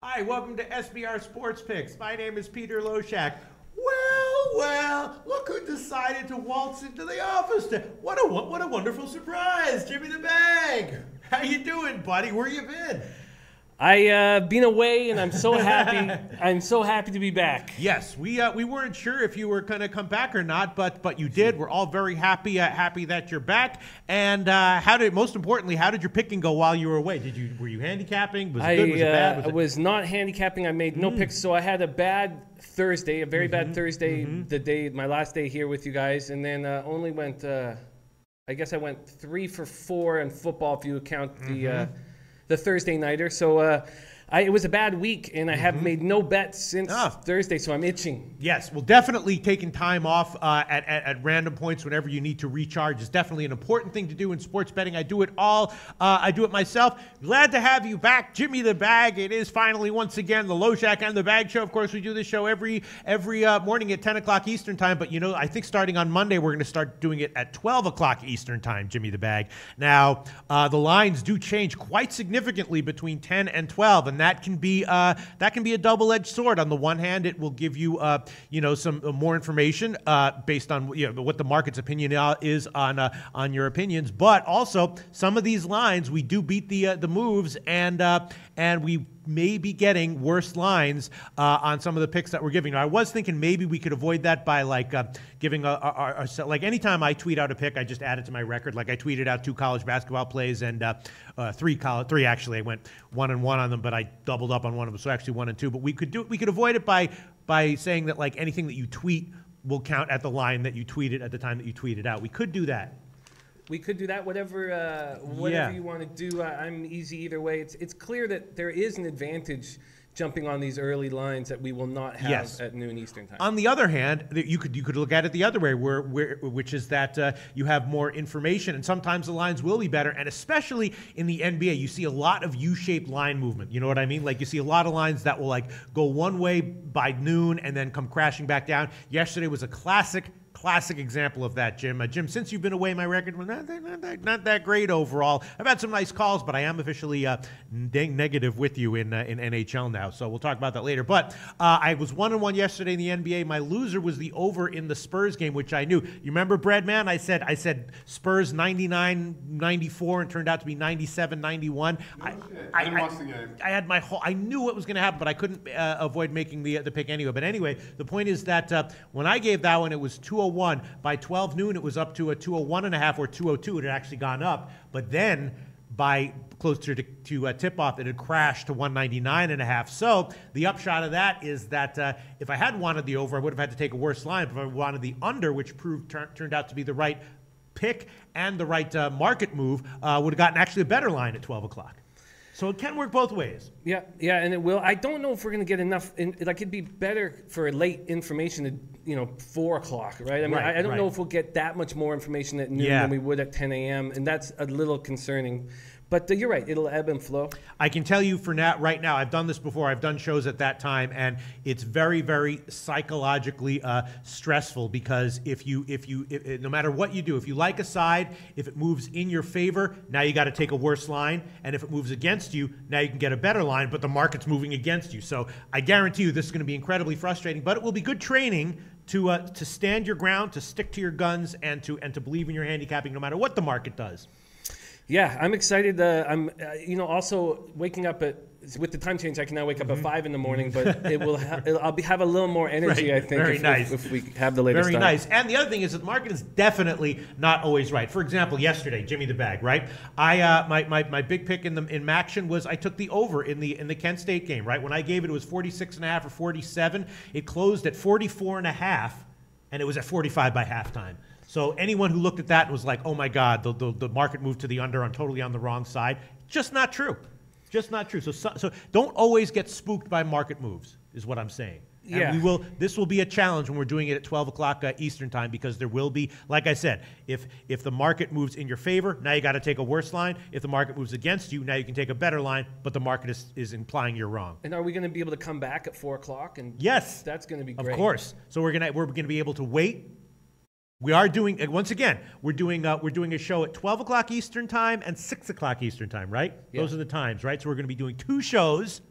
Hi, welcome to SBR Sports Picks. My name is Peter Loshak. Well, look who decided to waltz into the office. What a wonderful surprise, Jimmy the Bag. How you doing, buddy? Where you been? I've been away, and I'm so happy. I'm so happy to be back. Yes, we weren't sure if you were going to come back or not, but you did. We're all very happy that you're back. And most importantly, how did your picking go while you were away? Were you handicapping? Was it good? Was it bad? I was not handicapping. I made no picks, so I had a bad Thursday, a very bad Thursday, my last day here with you guys, and then only went. I guess I went 3 for 4 in football if you count the Thursday nighter. So it was a bad week, and I have made no bets since Thursday, so I'm itching. Yes, well, definitely taking time off at random points whenever you need to recharge is definitely an important thing to do in sports betting. I do it all. I do it myself. Glad to have you back, Jimmy the Bag. It is finally, once again, the Loshak and the Bag Show. Of course, we do this show every morning at 10 o'clock Eastern Time, but, I think starting on Monday, we're going to start doing it at 12 o'clock Eastern Time, Jimmy the Bag. Now, the lines do change quite significantly between 10 and 12, and that can be a double-edged sword. On the one hand, it will give you some more information based on what the market's opinion is on your opinions, but also some of these lines we do beat the moves, and we may be getting worse lines on some of the picks that we're giving. Now, I was thinking maybe we could avoid that by giving like anytime I tweet out a pick, I just add it to my record. Like I tweeted out 2 college basketball plays and 3 actually. I went 1-1 on them, but I doubled up on one of them, so actually 1 and 2. But we could avoid it by saying that like anything that you tweet will count at the line that you tweeted at the time that you tweeted out. We could do that. We could do that. Whatever you want to do, I'm easy either way. It's clear that there is an advantage jumping on these early lines that we will not have at noon Eastern Time. On the other hand, you could look at it the other way, which is that you have more information, and sometimes the lines will be better. And especially in the NBA, you see a lot of U-shaped line movement. You know what I mean? Like you see a lot of lines that will go one way by noon and then come crashing back down. Yesterday was a classic example of that, Jim. Jim, since you've been away, my record was not that great overall. I've had some nice calls, but I am officially negative with you in NHL now, so we'll talk about that later. But I was 1-1 yesterday in the NBA. My loser was the over in the Spurs game, which I knew. You remember, Breadman? I said Spurs 99-94, and turned out to be 97-91. I knew what was going to happen, but I couldn't avoid making the pick anyway. But anyway, the point is that when I gave that one, it was 201. By 12 noon, it was up to a 201.5 or 202. It had actually gone up. But then by closer to tip-off, it had crashed to 199.5. So the upshot of that is that if I had wanted the over, I would have had to take a worse line. If I wanted the under, which turned out to be the right pick and the right market move, would have gotten actually a better line at 12 o'clock. So it can work both ways. Yeah, and it will. I don't know if we're going to get enough. It'd be better for late information at 4 o'clock, right? I mean, I don't know if we'll get that much more information at noon than we would at 10 a.m., and that's a little concerning. But you're right, it'll ebb and flow. I can tell you right now, I've done this before. I've done shows at that time, and it's very, very psychologically stressful because if no matter what you do, if you like a side, if it moves in your favor, now you got to take a worse line, and if it moves against you, now you can get a better line, but the market's moving against you. So I guarantee you this is going to be incredibly frustrating, but it will be good training to stand your ground, to stick to your guns, and to believe in your handicapping no matter what the market does. Yeah, I'm excited. I'm, also waking up with the time change. I can now wake up at 5 in the morning, but I'll have a little more energy. I think. Very nice. If we have the latest. Very nice. And the other thing is that the market is definitely not always right. For example, yesterday, Jimmy the Bag, right? My big pick in Maction was I took the over in the Kent State game, right? When I gave it was 46.5 or 47. It closed at 44.5, and it was at 45 by halftime. So anyone who looked at that and was like, oh, my God, the market moved to the under, I'm totally on the wrong side, just not true. Just not true. So don't always get spooked by market moves is what I'm saying. And this will be a challenge when we're doing it at 12 o'clock Eastern Time because there will be, like I said, if the market moves in your favor, now you got to take a worse line. If the market moves against you, now you can take a better line, but the market is implying you're wrong. And are we going to be able to come back at 4 o'clock? And yes. That's going to be great. Of course. So we're going to be able to wait. We are doing, once again, we're doing a show at 12 o'clock Eastern Time and 6 o'clock Eastern Time, right? Yeah. Those are the times, right? So we're going to be doing 2 shows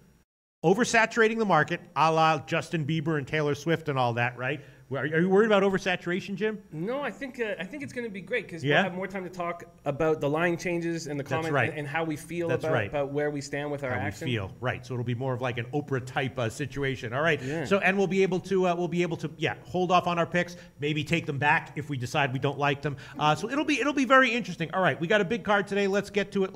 oversaturating the market, a la Justin Bieber and Taylor Swift and all that, right? Are you worried about oversaturation, Jim? No, I think it's going to be great because we'll have more time to talk about the line changes and the comment and how we feel about where we stand with our action. Right. So it'll be more of like an Oprah type situation. All right. Yeah. So and we'll be able to hold off on our picks, maybe take them back if we decide we don't like them. So it'll be very interesting. All right, we got a big card today. Let's get to it.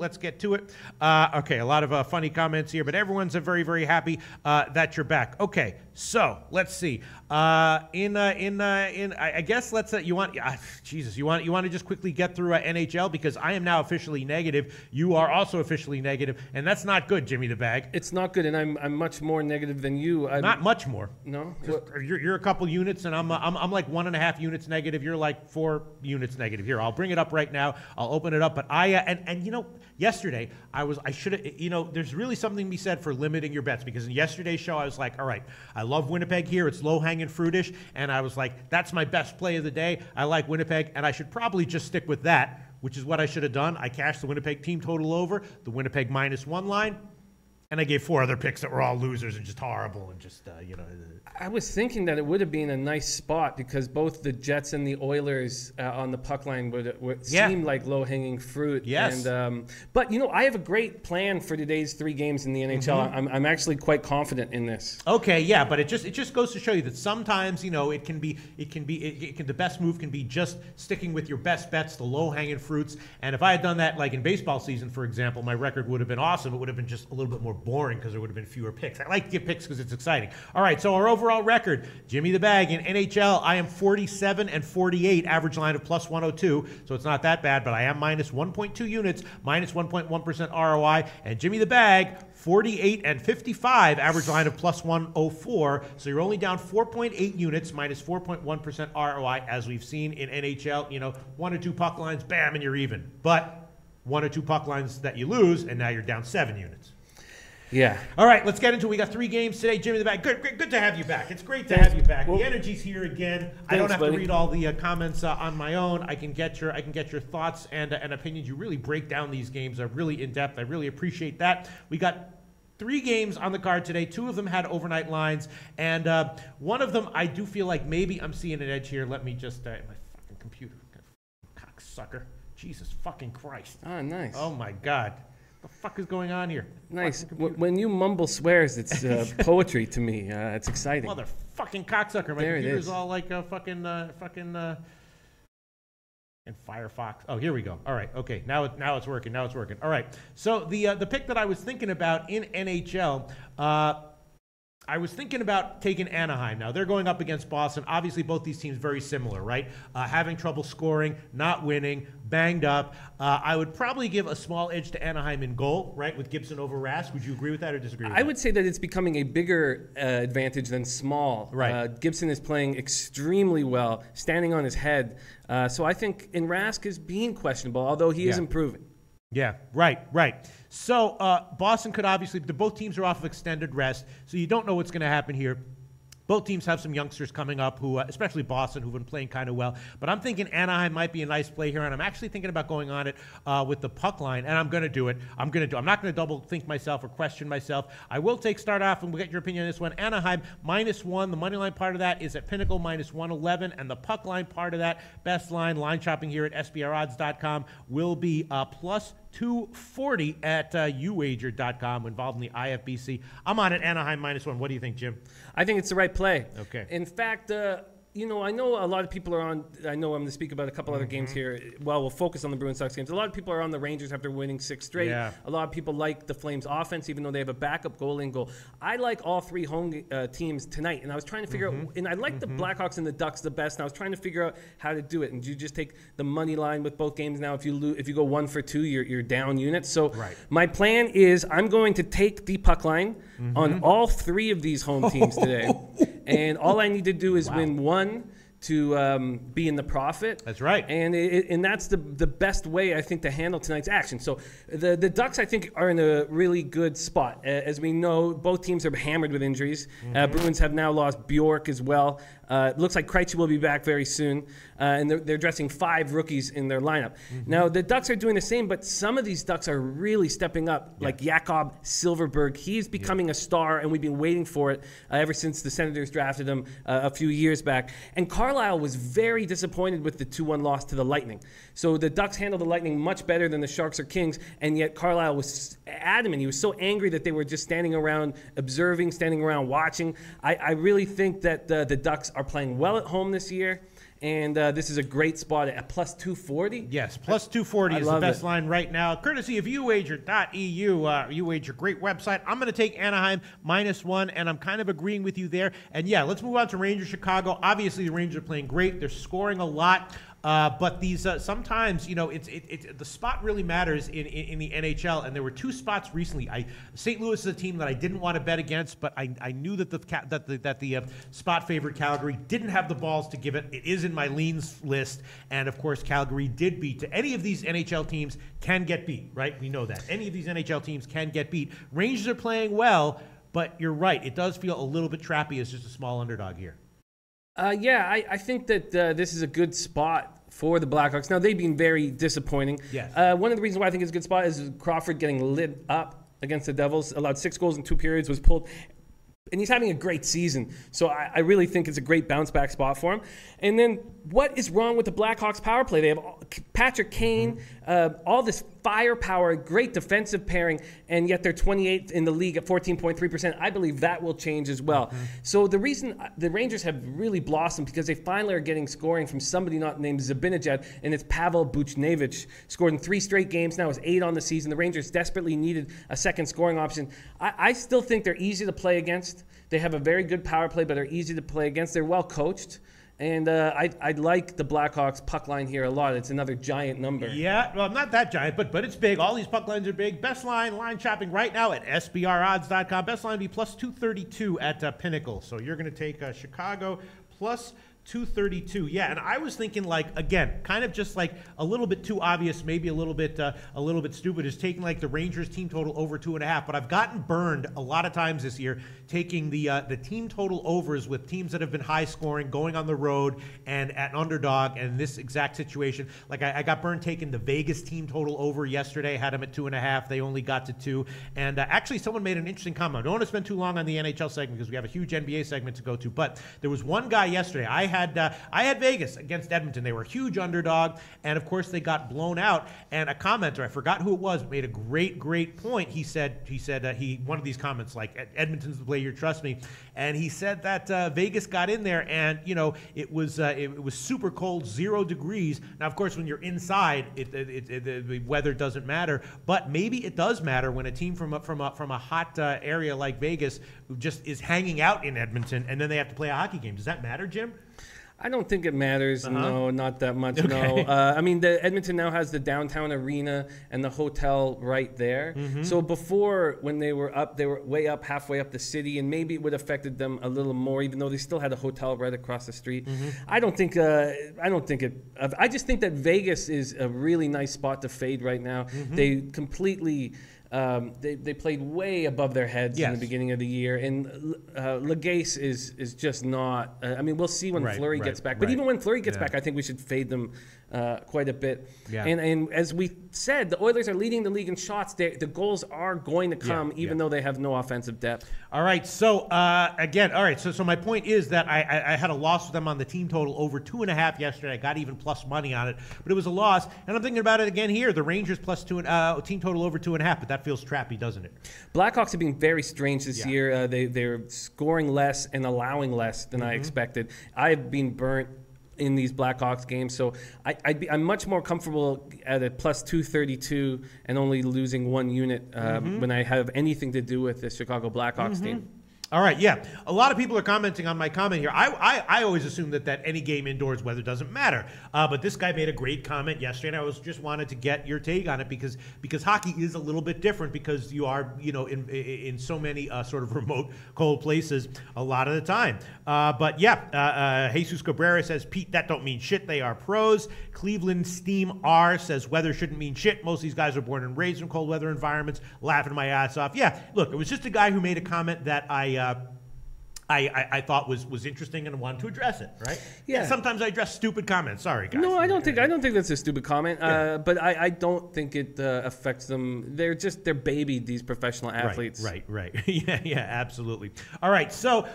Okay, a lot of funny comments here, but everyone's very, very happy that you're back. Okay, so let's see. I guess let's you want to just quickly get through NHL because I am now officially negative. You are also officially negative, and that's not good, Jimmy the Bag. It's not good, and I'm much more negative than you. Not much more. No, you're a couple units, and I'm like 1.5 units negative. You're like 4 units negative. Here, I'll bring it up right now. I'll open it up, but and you know, yesterday I should have there's really something to be said for limiting your bets because in yesterday's show I was like, all right, I love Winnipeg here. It's low hanging fruitish, and I was like, that's my best play of the day. I like Winnipeg, and I should probably just stick with that, which is what I should have done. I cashed the Winnipeg team total over, the Winnipeg -1 line, and I gave 4 other picks that were all losers and just horrible and just, I was thinking that it would have been a nice spot because both the Jets and the Oilers on the puck line would seem like low-hanging fruit. Yes. And, but, I have a great plan for today's 3 games in the NHL. I'm actually quite confident in this. Okay, yeah, but it just goes to show you that sometimes, the best move can be just sticking with your best bets, the low-hanging fruits. And if I had done that, like in baseball season, for example, my record would have been awesome. It would have been just a little bit more boring because there would have been fewer picks. I like to get picks because it's exciting. All right, so our overall record, Jimmy the Bag in NHL, I am 47-48, average line of +102, so it's not that bad, but I am minus 1.2 units, minus 1.1% ROI, and Jimmy the Bag, 48-55, average line of +104, so you're only down 4.8 units, minus 4.1% ROI, as we've seen in NHL, 1 or 2 puck lines, bam, and you're even. But 1 or 2 puck lines that you lose, and now you're down 7 units. Yeah. All right, let's get into it. We got 3 games today. Jimmy the Bag, good to have you back. It's great to have you back. The energy's here again. I don't have to read all the comments on my own. I can get your thoughts and opinions. You really break down these games really in depth. I really appreciate that. We got 3 games on the card today. 2 of them had overnight lines, and one of them I do feel like maybe I'm seeing an edge here. Let me just my fucking computer, cocksucker. Jesus fucking Christ. Oh, nice. Oh my God. What the fuck is going on here? Nice. When you mumble swears, it's poetry to me. It's exciting. Motherfucking cocksucker. My computer's all like a fucking and Firefox. Oh, here we go. All right. Okay. Now it's working. All right. So the pick that I was thinking about in NHL, I was thinking about taking Anaheim. Now, they're going up against Boston. Obviously, both these teams very similar, right? Having trouble scoring, not winning, banged up. I would probably give a small edge to Anaheim in goal, right, with Gibson over Rask. Would you agree with that or disagree with that? I would say that it's becoming a bigger advantage than small. Right. Gibson is playing extremely well, standing on his head. So I think in Rask is being questionable, although he is improving. Yeah, right. So Boston could obviously, both teams are off of extended rest, so you don't know what's going to happen here. Both teams have some youngsters coming up, who, especially Boston, who've been playing kind of well. But I'm thinking Anaheim might be a nice play here, and I'm actually thinking about going on it with the puck line, and I'm going to do it. I'm not going to double think myself or question myself. I will start off, and we'll get your opinion on this one. Anaheim -1. The money line part of that is at Pinnacle -111, and the puck line part of that, best line shopping here at SBRodds.com, will be plus 240 at uwager.com, involved in the IFBC. I'm on it, Anaheim -1. What do you think, Jim? I think it's the right play. Okay. In fact, I know a lot of people are on. I know I'm going to speak about a couple other games here. Well, we'll focus on the Bruins Sox games. A lot of people are on the Rangers after winning 6 straight. Yeah. A lot of people like the Flames offense, even though they have a backup goalie and goal. I like all 3 home teams tonight, and I was trying to figure out. And I like the Blackhawks and the Ducks the best. And I was trying to figure out how to do it. And you just take the money line with both games now. If you go 1 for 2, you're down units. So my plan is I'm going to take the puck line on all 3 of these home teams today. And all I need to do is win 1, to be in the profit. That's right. And that's the best way, I think, to handle tonight's action. So the Ducks, I think, are in a really good spot. As we know, both teams are hammered with injuries. Bruins have now lost Bjork as well. It looks like Krejci will be back very soon. And they're dressing 5 rookies in their lineup. Now, the Ducks are doing the same, but some of these Ducks are really stepping up, like Jakob Silfverberg. He's becoming a star, and we've been waiting for it ever since the Senators drafted him a few years back. And Carlisle was very disappointed with the 2-1 loss to the Lightning. So the Ducks handled the Lightning much better than the Sharks or Kings, and yet Carlisle was adamant. He was so angry that they were just standing around observing, standing around watching. I really think that the Ducks are playing well at home this year. And this is a great spot at plus 240. Yes, plus 240 is the best line right now, courtesy of uwager.eu. Uwager, great website. I'm going to take Anaheim -1, and I'm kind of agreeing with you there. And yeah, let's move on to Rangers Chicago. Obviously, the Rangers are playing great. They're scoring a lot. But these sometimes, you know, the spot really matters in the NHL. And there were 2 spots recently. St. Louis is a team that I didn't want to bet against, but I knew that the spot favorite Calgary didn't have the balls to give it. It is in my leans list, and of course Calgary did beat. Any of these NHL teams can get beat, right? We know that any of these NHL teams can get beat. Rangers are playing well, but you're right. It does feel a little bit trappy as just a small underdog here. I think that this is a good spot for the Blackhawks. Now, they've been very disappointing. Yes. One of the reasons why I think it's a good spot is Crawford getting lit up against the Devils, allowed 6 goals in 2 periods, was pulled. And he's having a great season. So I really think it's a great bounce-back spot for him. And then what is wrong with the Blackhawks power play? They have Patrick Kane, all this firepower, great defensive pairing, and yet they're 28th in the league at 14.3%. I believe that will change as well. So the reason the Rangers have really blossomed because they finally are getting scoring from somebody not named Zibanejad, and it's Pavel Buchnevich. Scored in 3 straight games, now is 8 on the season. The Rangers desperately needed a second scoring option. I still think they're easy to play against. They have a very good power play, but are easy to play against. They're well coached. And I like the Blackhawks puck line here a lot. It's another giant number. Yeah, well, not that giant, but it's big. All these puck lines are big. Best line shopping right now at sbrodds.com. Best line would be plus 232 at Pinnacle. So you're going to take Chicago plus 232. Yeah, and I was thinking, like, again, kind of just like a little bit too obvious, maybe a little bit stupid, is taking like the Rangers team total over 2.5. But I've gotten burned a lot of times this year taking the team total overs with teams that have been high scoring, going on the road and at an underdog. And in this exact situation, like I got burned taking the Vegas team total over yesterday. Had them at 2.5. They only got to 2. And actually, someone made an interesting comment. I don't want to spend too long on the NHL segment because we have a huge NBA segment to go to. But there was one guy yesterday. I had Vegas against Edmonton. They were a huge underdog, and of course they got blown out. And a commenter, I forgot who it was, made a great point. He said one of these comments like, "Edmonton's the play, you trust me," and he said that Vegas got in there, and you know it was super cold, 0 degrees. Now, of course, when you're inside, the weather doesn't matter, but maybe it does matter when a team from a hot area like Vegas just is hanging out in Edmonton, and then they have to play a hockey game. Does that matter, Jim? I don't think it matters. No, not that much. Okay. No. I mean, the Edmonton now has the downtown arena and the hotel right there. So before, when they were up, they were way up, halfway up the city, and maybe it would have affected them a little more, even though they still had a hotel right across the street. I don't think it. I just think that Vegas is a really nice spot to fade right now. They completely. They played way above their heads in the beginning of the year, and Legace is just not. I mean, we'll see when Fleury gets back. But even when Fleury gets back, I think we should fade them quite a bit. Yeah. And as we said, the Oilers are leading the league in shots. The goals are going to come, even though they have no offensive depth. All right. So again, all right. So my point is that I had a loss with them on the team total over 2.5 yesterday. I got even plus money on it, but it was a loss. And I'm thinking about it again here. The Rangers plus team total over 2.5, but that feels trappy, doesn't it? Blackhawks have been very strange this year. They're scoring less and allowing less than I expected. I've been burnt in these Blackhawks games, so I'm much more comfortable at a plus 232 and only losing 1 unit when I have anything to do with the Chicago Blackhawks team. All right, yeah. A lot of people are commenting on my comment here. I always assume that any game indoors weather doesn't matter. But this guy made a great comment yesterday, and I just wanted to get your take on it because hockey is a little bit different because you are, in so many sort of remote, cold places a lot of the time. But yeah, Jesus Cabrera says, Pete, that don't mean shit. They are pros. Cleveland Steam R says weather shouldn't mean shit. Most of these guys are born and raised in cold weather environments. Laughing my ass off. Yeah, look, it was just a guy who made a comment that I thought was interesting and wanted to address it, right? Yeah. Sometimes I address stupid comments. Sorry, guys. No, I don't think that's a stupid comment. Yeah. But I don't think it affects them. They're babied, these professional athletes. Right. yeah, absolutely. All right, so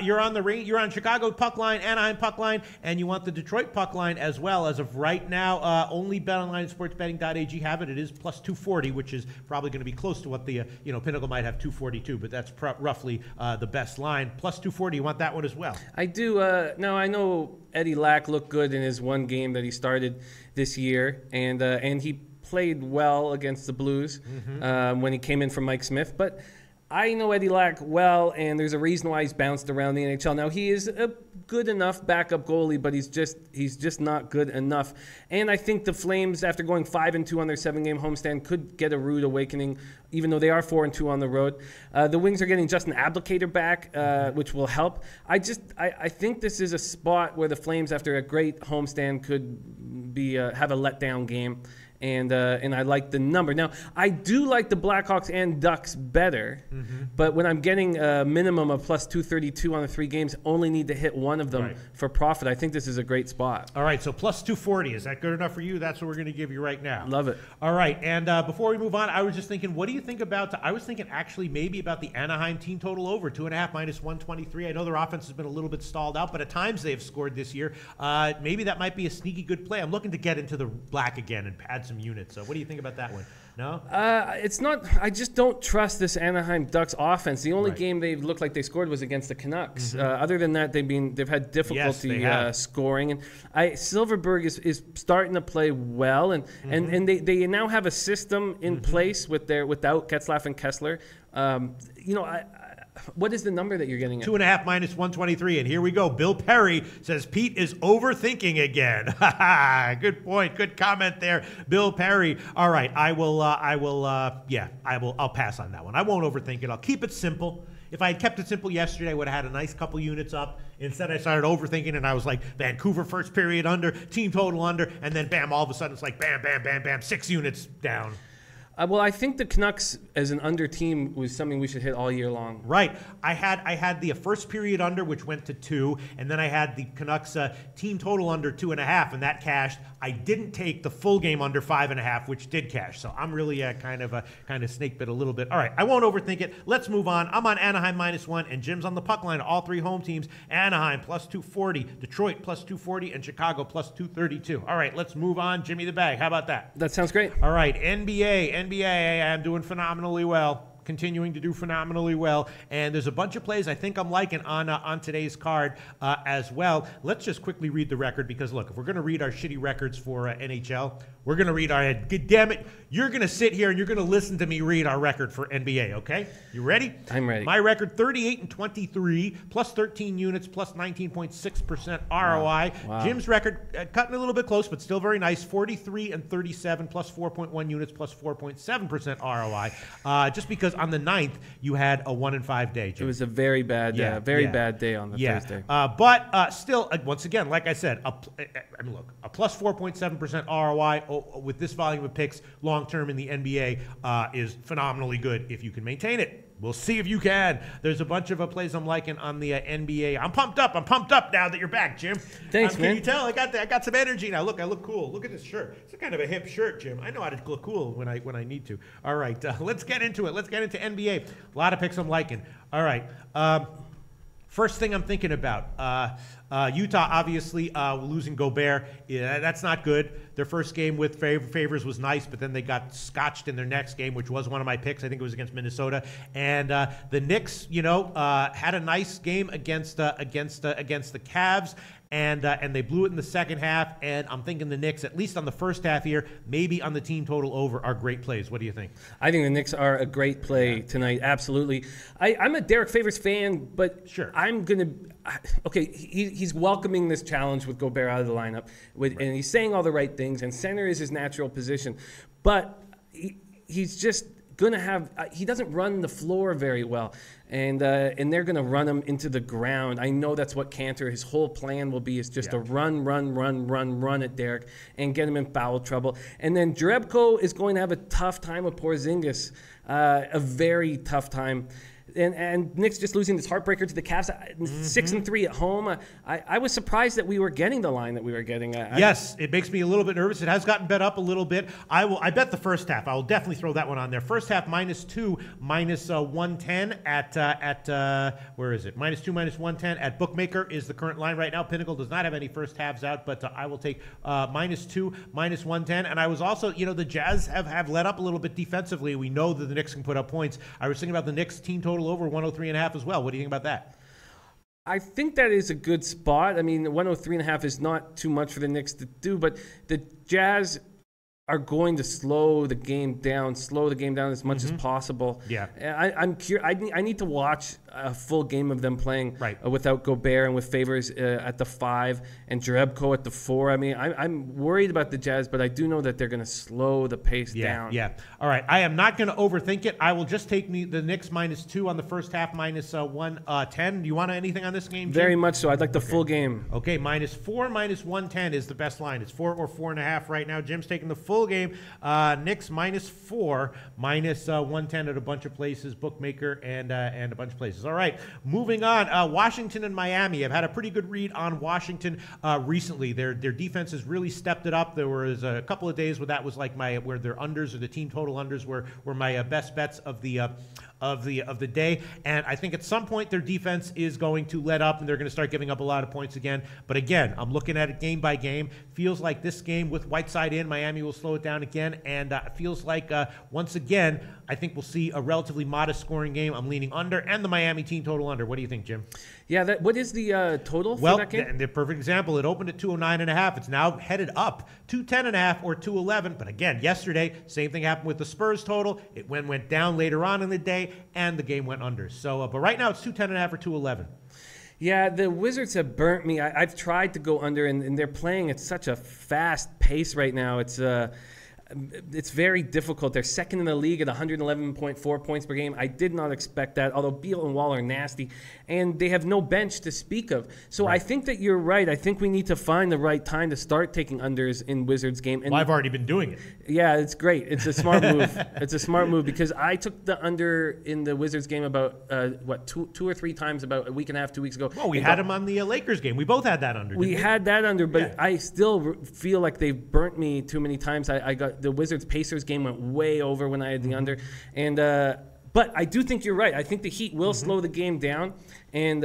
you're on Chicago puck line, Anaheim puck line, and you want the Detroit puck line as well. As of right now, only BetOnline and sportsbetting.ag have it. It is plus 240, which is probably going to be close to what the Pinnacle might have 242, but that's roughly the best line. Plus 240, you want that one as well? I do. Now, I know Eddie Lack looked good in his one game that he started this year, and he played well against the Blues when he came in from Mike Smith. But I know Eddie Lack well, and there's a reason why he's bounced around the NHL. Now, he is a good enough backup goalie, but he's just not good enough. And I think the Flames, after going 5-2 on their 7-game homestand, could get a rude awakening, even though they are 4-2 on the road. The Wings are getting Justin Abdelkader back, which will help. I think this is a spot where the Flames, after a great homestand, could be have a letdown game. And I like the number. Now, I do like the Blackhawks and Ducks better, but when I'm getting a minimum of plus 232 on the 3 games, only need to hit one of them for profit. I think this is a great spot. All right, so plus 240. Is that good enough for you? That's what we're going to give you right now. Love it. All right, and before we move on, I was just thinking, what do you think about I was thinking actually maybe about the Anaheim team total over, 2.5 minus 123. I know their offense has been a little bit stalled out, but at times they've scored this year. Maybe that might be a sneaky good play. I'm looking to get into the black again and add some units. So what do you think about that one? No? It's not. I just don't trust this Anaheim Ducks offense. The only game they looked like they scored was against the Canucks. Other than that, they've had difficulty scoring. And Silverberg is starting to play well, and they now have a system in place without Getzlaf and Kessler. What is the number that you're getting at? 2.5 minus 123. And here we go. Bill Perry says Pete is overthinking again. Good point. Good comment there, Bill Perry. All right. I'll pass on that one. I won't overthink it. I'll keep it simple. If I had kept it simple yesterday, I would have had a nice couple units up. Instead, I started overthinking, and I was like, Vancouver first period under, team total under, and then bam, all of a sudden it's like bam, bam, bam, bam, 6 units down. Well, I think the Canucks as an under team was something we should hit all year long. Right. I had the first period under, which went to 2, and then I had the Canucks team total under 2.5, and that cashed. I didn't take the full game under 5.5, which did cash. So I'm really kind of snake bit a little bit. All right, I won't overthink it. Let's move on. I'm on Anaheim -1, and Jim's on the puck line. All 3 home teams: Anaheim plus 240, Detroit plus 240, and Chicago plus 232. All right, let's move on. Jimmy the Bag. How about that? That sounds great. All right, NBA, I'm doing phenomenally well. Continuing to do phenomenally well, and there's a bunch of plays I think I'm liking on today's card as well. Let's just quickly read the record, because look, if we're going to read our shitty records for NHL, we're going to read our head. God damn it, you're going to sit here and you're going to listen to me read our record for NBA. Okay, you ready? I'm ready. My record: 38-23, plus 13 units, plus 19.6% ROI. Wow. Jim's record cutting a little bit close, but still very nice: 43-37, plus 4.1 units, plus 4.7% ROI. Just because on the 9th, you had a 1-5 day, Jim. It was a very bad bad day on the Thursday. But still, once again, like I said, look, a plus 4.7% ROI with this volume of picks long-term in the NBA is phenomenally good if you can maintain it. We'll see if you can. There's a bunch of plays I'm liking on the NBA. I'm pumped up. I'm pumped up now that you're back, Jim. Thanks, man. Can you tell? I got some energy now. Look, I look cool. Look at this shirt. It's a kind of a hip shirt, Jim. I know how to look cool when I need to. All right, let's get into it. Let's get into NBA. A lot of picks I'm liking. All right. First thing I'm thinking about, Utah obviously losing Gobert. Yeah, that's not good. Their first game with favors was nice, but then they got scotched in their next game, which was one of my picks. I think it was against Minnesota. And the Knicks, had a nice game against the Cavs. And they blew it in the second half, and I'm thinking the Knicks, at least on the first half here, maybe on the team total over, are great plays. What do you think? I think the Knicks are a great play tonight, absolutely. I'm a Derek Favors fan, but sure. I'm going to – okay, he's welcoming this challenge with Gobert out of the lineup, and he's saying all the right things, and center is his natural position. But he's just going to have he doesn't run the floor very well. And they're going to run him into the ground. I know that's what Cantor, his whole plan will be, is just to run at Derek and get him in foul trouble. And then Jerebko is going to have a tough time with Porzingis, a very tough time. And Knicks just losing this heartbreaker to the Cavs, 6-3 at home. I was surprised that we were getting the line that we were getting. Yes, it makes me a little bit nervous. It has gotten bet up a little bit. I bet the first half. I will definitely throw that one on there. First half -2, -110 at where is it? -2, -110 at Bookmaker is the current line right now. Pinnacle does not have any first halves out, but I will take -2, -110. And I was also, the Jazz have let up a little bit defensively. We know that the Knicks can put up points. I was thinking about the Knicks team total over 103.5 as well. What do you think about that? I think that is a good spot. I mean, 103.5 is not too much for the Knicks to do, but the Jazz are going to slow the game down as much as possible. Yeah. I'm curious. I need to watch a full game of them playing without Gobert and with Favors at the 5 and Jerebko at the 4. I mean, I'm worried about the Jazz, but I do know that they're going to slow the pace down. Yeah. All right. I am not going to overthink it. I will just take the Knicks -2 on the first half, -110. Do you want anything on this game, Jim? Very much so. I'd like the full game. Okay, -4, -110 is the best line. It's 4 or 4.5 right now. Jim's taking the full game. Knicks -4, -110 at a bunch of places, Bookmaker and a bunch of places. All right, moving on. Washington and Miami. I've had a pretty good read on Washington recently. Their defense has really stepped it up. There was a couple of days where that was like where their unders or the team total unders were my best bets of the day. And I think at some point their defense is going to let up and they're going to start giving up a lot of points again. But again, I'm looking at it game by game. Feels like this game with Whiteside in, Miami will slow it down again. And it feels like once again, I think we'll see a relatively modest scoring game. I'm leaning under and the Miami team total under. What do you think, Jim? Yeah, what is the total for that game? Well, the perfect example. It opened at 209.5. It's now headed up 210.5 or 211. But again, yesterday, same thing happened with the Spurs total. It went down later on in the day, and the game went under. So, but right now it's 210.5 or 211. Yeah, the Wizards have burnt me. I've tried to go under, and they're playing at such a fast pace right now. It's very difficult. They're second in the league at 111.4 points per game. I did not expect that, although Beal and Wall are nasty. And they have no bench to speak of. So I think that you're right. I think we need to find the right time to start taking unders in Wizards game. And I've already been doing it. Yeah, it's great. It's a smart move. It's a smart move because I took the under in the Wizards game about, two or three times about a week and a half, 2 weeks ago. Well, we had him on the Lakers game. We both had that under. We had that under, but I still feel like they've burnt me too many times. I got the Wizards-Pacers game went way over when I had the under. And but I do think you're right. I think the Heat will slow the game down. And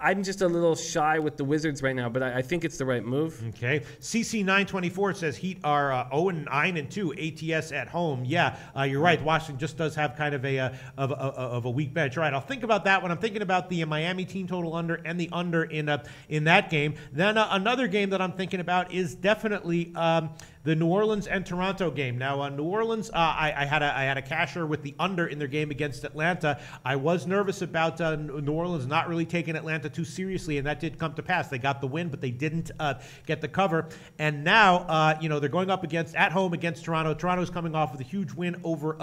I'm just a little shy with the Wizards right now, but I think it's the right move. Okay. CC924 says Heat are 0-9-2 ATS at home. Yeah, you're right. Washington just does have kind of a weak bench. All right, I'll think about that when I'm thinking about the Miami team total under and the under in that game. Then another game that I'm thinking about is definitely the New Orleans and Toronto game. Now, New Orleans, I had a casher with the under in their game against Atlanta. I was nervous about New Orleans not really taking Atlanta too seriously, and that did come to pass. They got the win, but they didn't get the cover. And now, they're going up at home against Toronto. Toronto's coming off with a huge win over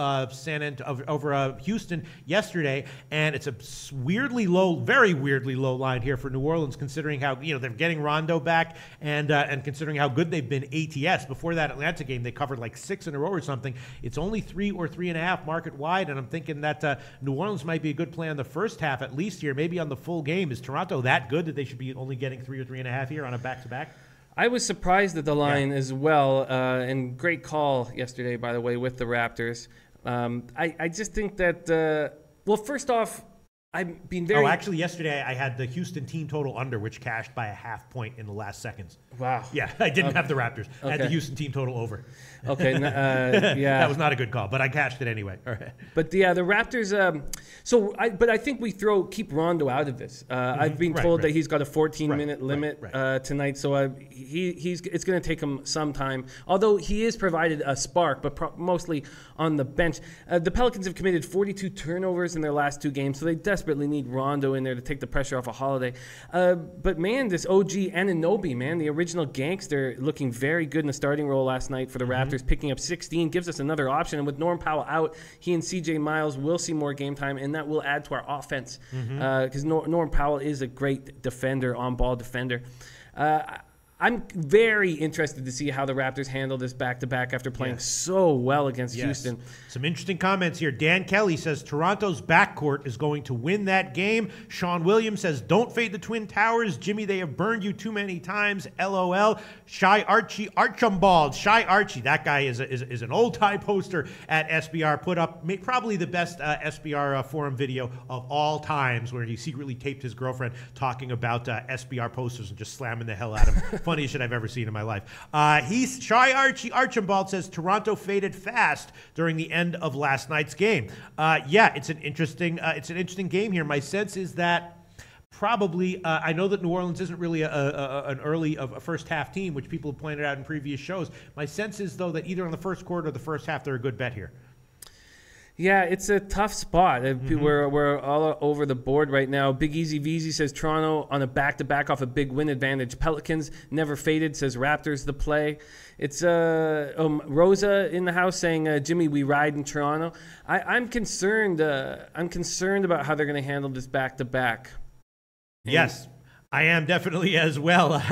over Houston yesterday, and it's a very weirdly low line here for New Orleans, considering how they're getting Rondo back and considering how good they've been ATS. Before that Atlanta game, they covered like 6 in a row or something. It's only 3 or 3.5 market wide, and I'm thinking that New Orleans might be a good play on the first half at least here, maybe on the full game. Is Toronto that good that they should be only getting 3 or 3.5 here on a back-to-back? I was surprised at the line as well, and great call yesterday, by the way, with the Raptors. I just think that, well, first off, I've been very... Oh, actually, yesterday I had the Houston team total under, which cashed by a half point in the last seconds. Wow. Yeah, I didn't have the Raptors. I had the Houston team total over. Okay, yeah. That was not a good call, but I cashed it anyway. All right. But yeah, the Raptors. But I think we keep Rondo out of this. I've been told that he's got a 14-minute limit tonight, so it's going to take him some time. Although he is provided a spark, but mostly on the bench. The Pelicans have committed 42 turnovers in their last 2 games, so they desperately need Rondo in there to take the pressure off a Holiday. But man, this OG Anunoby, man, the original gangster, looking very good in the starting role last night for the Raptors. Picking up 16 gives us another option, and with Norm Powell out, he and CJ Miles will see more game time, and that will add to our offense because Norm Powell is a great defender, on-ball defender. I'm very interested to see how the Raptors handle this back-to-back after playing so well against Houston. Some interesting comments here. Dan Kelly says Toronto's backcourt is going to win that game. Sean Williams says, don't fade the Twin Towers. Jimmy, they have burned you too many times. LOL. Shy Archie Archibald. Shy Archie, that guy is an old-time poster at SBR. Put up probably the best SBR forum video of all times where he secretly taped his girlfriend talking about SBR posters and just slamming the hell out of him. Funniest shit I've ever seen in my life. Shy Archie Archibald says Toronto faded fast during the end of last night's game. Yeah, it's an interesting game here. My sense is that probably I know that New Orleans isn't really a first half team, which people have pointed out in previous shows. My sense is though that either in the first quarter or the first half they're a good bet here. Yeah, it's a tough spot. We're all over the board right now. Big Easy VZ says Toronto on a back-to-back off a big win advantage. Pelicans never faded, says Raptors the play. It's Rosa in the house saying, Jimmy, we ride in Toronto. I'm concerned about how they're going to handle this back-to-back. Yes. I am definitely as well.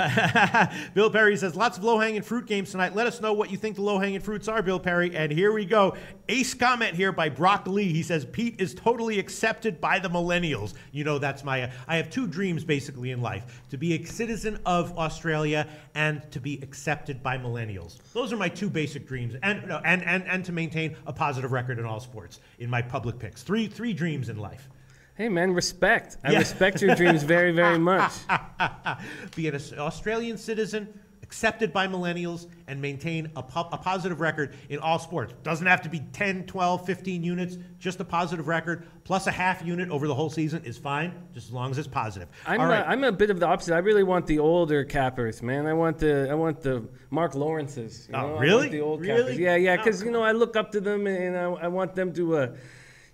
Bill Perry says, lots of low-hanging fruit games tonight. Let us know what you think the low-hanging fruits are, Bill Perry. And here we go. Ace comment here by Brock Lee. He says, Pete is totally accepted by the millennials. You know, that's I have 2 dreams basically in life. To be a citizen of Australia and to be accepted by millennials. Those are my 2 basic dreams. And to maintain a positive record in all sports in my public picks. Three dreams in life. Hey, man, respect. I respect your dreams very, very much. Be an Australian citizen, accepted by millennials, and maintain a positive record in all sports. Doesn't have to be 10, 12, 15 units. Just a positive record plus a half unit over the whole season is fine, just as long as it's positive. I'm a bit of the opposite. I really want the older cappers, man. I want the Mark Lawrences. You know? Really? I want the old cappers. Yeah, because I look up to them and I want them to.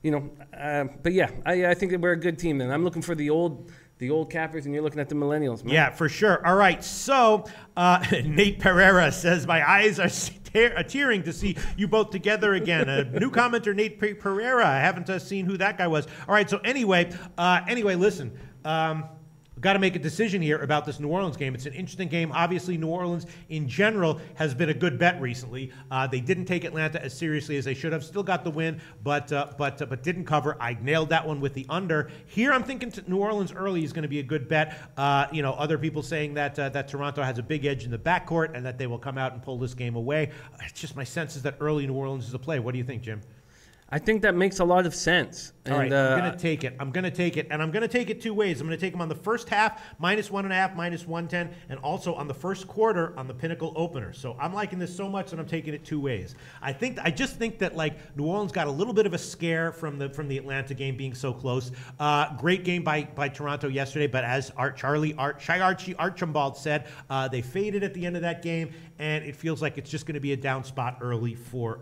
But yeah, I think that we're a good team then. I'm looking for the old cappers, and you're looking at the millennials, man. Yeah, for sure. All right, so Nate Pereira says, my eyes are tearing to see you both together again. A new commenter, Nate Pereira. I haven't seen who that guy was. All right, so anyway, listen. We've got to make a decision here about this New Orleans game. It's an interesting game. Obviously, New Orleans in general has been a good bet recently. They didn't take Atlanta as seriously as they should have. Still got the win, but didn't cover. I nailed that one with the under. Here, I'm thinking New Orleans early is going to be a good bet. Other people saying that Toronto has a big edge in the backcourt and that they will come out and pull this game away. It's just my sense is that early New Orleans is a play. What do you think, Jim? I think that makes a lot of sense. All right, I'm going to take it. And I'm going to take it 2 ways. I'm going to take them on the first half, -1.5, -110, and also on the first quarter on the Pinnacle opener. So I'm liking this so much that I'm taking it 2 ways. I just think that New Orleans got a little bit of a scare from the Atlanta game being so close. Great game by Toronto yesterday, but as Shy Archie Archibald said, they faded at the end of that game, and it feels like it's just going to be a down spot early for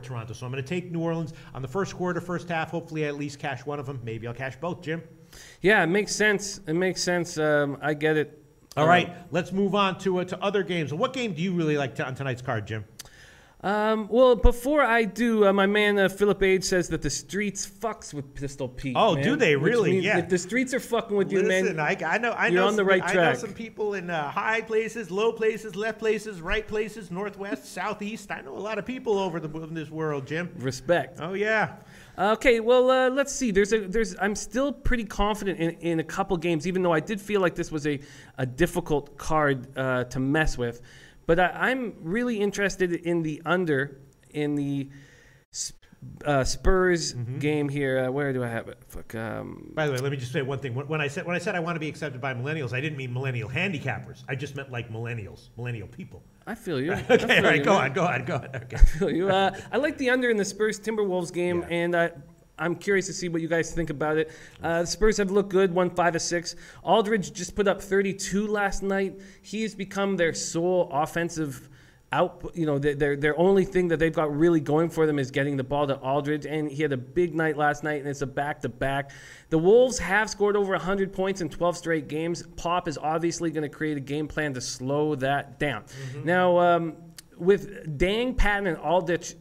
Toronto. So I'm going to take New Orleans on the first quarter, first half. Hopefully I at least cash one of them. Maybe I'll cash both, Jim. Yeah, it makes sense. I get it. All right, let's move on to other games. What game do you really like on tonight's card, Jim? Well, before I do, my man Philip Age says that the streets fucks with Pistol Pete. Oh, man. do they really? Yeah. If the streets are fucking with you, man, I know. You're on the right track. I know some people in high places, low places, left places, right places, northwest, southeast. I know a lot of people in this world, Jim. Respect. Oh yeah. Okay, well, let's see. I'm still pretty confident in a couple games, even though I did feel like this was a difficult card to mess with. But I'm really interested in the under in the Spurs game here. Where do I have it? Fuck. By the way, let me just say one thing. When I said I want to be accepted by millennials, I didn't mean millennial handicappers. I just meant like millennial people. I feel you. Okay, all right, go on. Okay. I feel you. I like the under in the Spurs Timberwolves game, and I'm curious to see what you guys think about it. The Spurs have looked good, won 5 of 6. Aldridge just put up 32 last night. He's become their sole offensive out. You know, their only thing that they've got really going for them is getting the ball to Aldridge, and he had a big night last night, and it's a back-to-back. The Wolves have scored over 100 points in 12 straight games. Pop is obviously going to create a game plan to slow that down. Now, with Dang, Patton, and Aldrich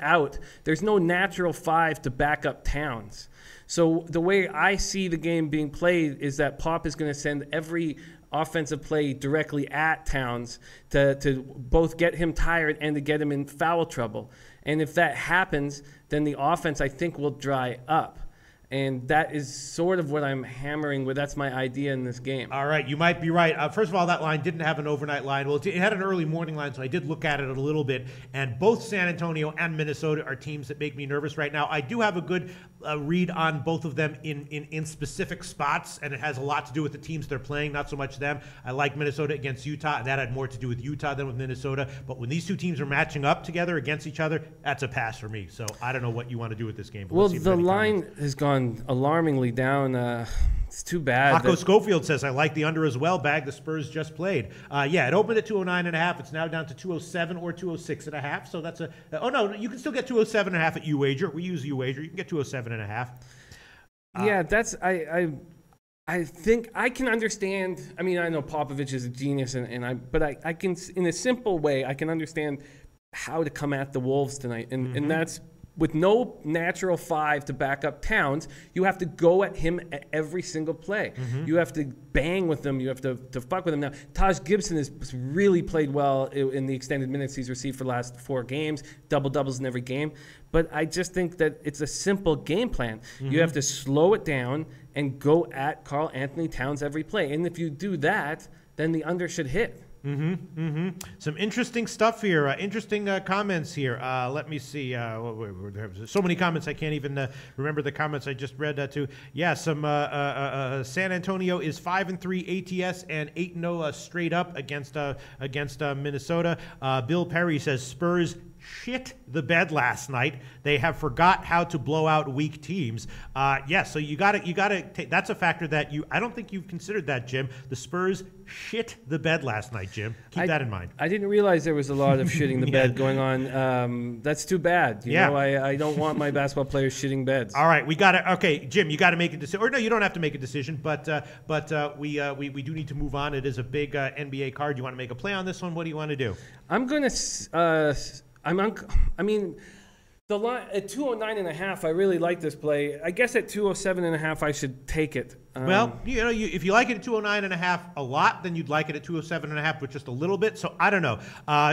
out, there's no natural 5 to back up Towns. So the way I see the game being played is that Pop is going to send every offensive play directly at Towns to both get him tired and to get him in foul trouble. And if that happens, then the offense, I think, will dry up. And that is sort of what I'm hammering with. That's my idea in this game. All right, you might be right. First of all, that line didn't have an overnight line. Well, it had an early morning line, so I did look at it a little bit. And both San Antonio and Minnesota are teams that make me nervous right now. I do have a good read on both of them in specific spots, and it has a lot to do with the teams they're playing, not so much them. I like Minnesota against Utah, and that had more to do with Utah than with Minnesota. But when these two teams are matching up together against each other, that's a pass for me. So I don't know what you want to do with this game. Well, the line has gone alarmingly down. It's too bad. Hako Schofield says, I like the under as well, Bag. The Spurs just played. Yeah, it opened at 209.5. It's now down to 207 or 206.5. So that's oh, no, you can still get 207.5 at UWager. We use UWager. You can get 207.5. Yeah, that's, I think I can understand. I mean, I know Popovich is a genius, but I can, in a simple way, I can understand how to come at the Wolves tonight. And that's, with no natural 5 to back up Towns, you have to go at him at every single play. You have to bang with them. You have to fuck with him. Now, Taj Gibson has really played well in the extended minutes he's received for the last 4 games, double-doubles in every game. But I just think that it's a simple game plan. You have to slow it down and go at Karl Anthony Towns every play. And if you do that, then the under should hit. Some interesting stuff here. Interesting comments here. Let me see. There's so many comments I can't even remember the comments I just read to. Yeah, some San Antonio is 5-3 ATS and 8-0 straight up against Minnesota. Bill Perry says Spurs shit the bed last night. They have forgot how to blow out weak teams. Yeah, so you got to take, that's a factor that I don't think you've considered that, Jim. The Spurs shit the bed last night, Jim. Keep that in mind. I didn't realize there was a lot of shitting the bed going on. That's too bad. You know, I don't want my basketball players shitting beds. All right, we got to. Okay, Jim, you got to make a decision. Or no, you don't have to make a decision. But we do need to move on. It is a big NBA card. You want to make a play on this one? What do you want to do? I'm gonna. I mean, the line at 209.5. I really like this play. I guess at 207.5, I should take it. Well, if you like it at 209.5 a lot, then you'd like it at 207.5 with just a little bit. So I don't know.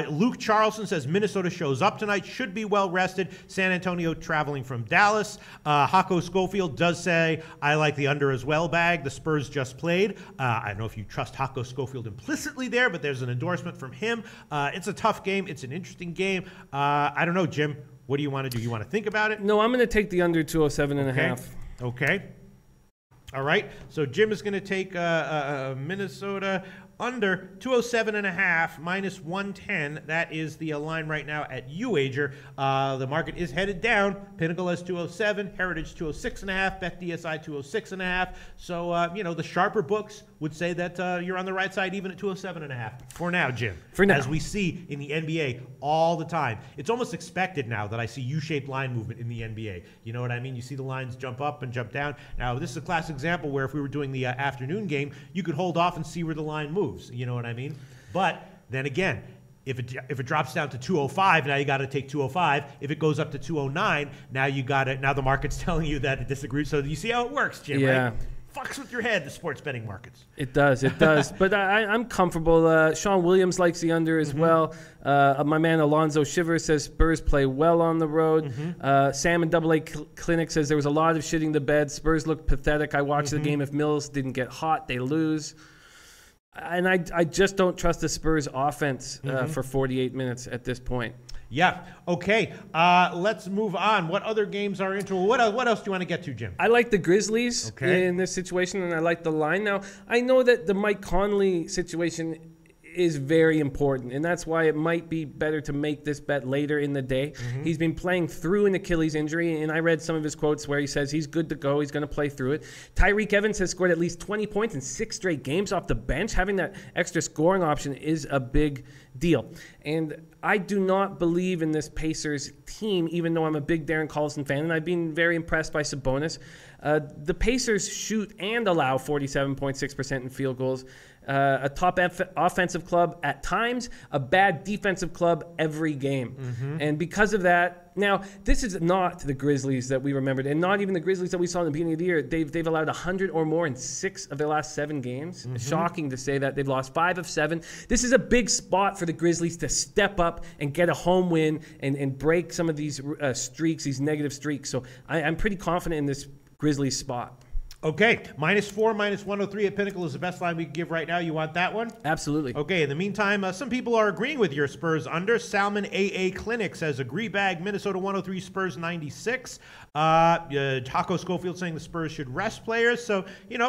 Luke Charleston says Minnesota shows up tonight, should be well rested. San Antonio traveling from Dallas. Hako Schofield does say I like the under as well, Bag. The Spurs just played. I don't know if you trust Hako Schofield implicitly there, but there's an endorsement from him. It's a tough game. It's an interesting game. I don't know, Jim. What do you want to do? You want to think about it? No, I'm going to take the under 207.5. Okay. All right. So Jim is going to take Minnesota under 207.5 minus 110. That is the line right now at UWager. The market is headed down. Pinnacle has 207, Heritage 206.5, BetDSI 206.5. So the sharper books would say that you're on the right side even at 207.5 for now, Jim. For now, as we see in the NBA all the time, it's almost expected now that I see U-shaped line movement in the NBA. You know what I mean? You see the lines jump up and jump down. Now this is a classic example where if we were doing the afternoon game, you could hold off and see where the line moves. You know what I mean? But then again, if it drops down to 205, now you got to take 205. If it goes up to 209, now the market's telling you that it disagrees. So you see how it works, Jim, right? Fucks with your head, the sports betting markets. It does. But I'm comfortable. Sean Williams likes the under as well. My man Alonzo Shivers says Spurs play well on the road. Sam in AA Clinic says there was a lot of shitting the bed. Spurs look pathetic. I watched the game. If Mills didn't get hot, they lose. And I just don't trust the Spurs offense for 48 minutes at this point. Yeah. Okay. Let's move on. What other games are into? What else do you want to get to, Jim? I like the Grizzlies in this situation, and I like the line. Now, I know that the Mike Conley situation is very important, and that's why it might be better to make this bet later in the day. He's been playing through an Achilles injury, and I read some of his quotes where he says he's good to go. He's going to play through it. Tyreek Evans has scored at least 20 points in 6 straight games off the bench. Having that extra scoring option is a big deal. And I do not believe in this Pacers team, even though I'm a big Darren Collison fan, and I've been very impressed by Sabonis. The Pacers shoot and allow 47.6% in field goals. A top offensive club at times, a bad defensive club every game. And because of that, now, this is not the Grizzlies that we remembered, and not even the Grizzlies that we saw in the beginning of the year. They've allowed 100 or more in 6 of their last 7 games. Shocking to say that. They've lost 5 of 7. This is a big spot for the Grizzlies to step up and get a home win and break some of these streaks, these negative streaks. So I'm pretty confident in this Grizzlies spot. Okay, -4, -103 at Pinnacle is the best line we can give right now. You want that one? Absolutely. Okay, in the meantime, some people are agreeing with your Spurs under. Salmon AA Clinic says agree bag, Minnesota 103, Spurs 96. Taco Schofield saying the Spurs should rest players. So,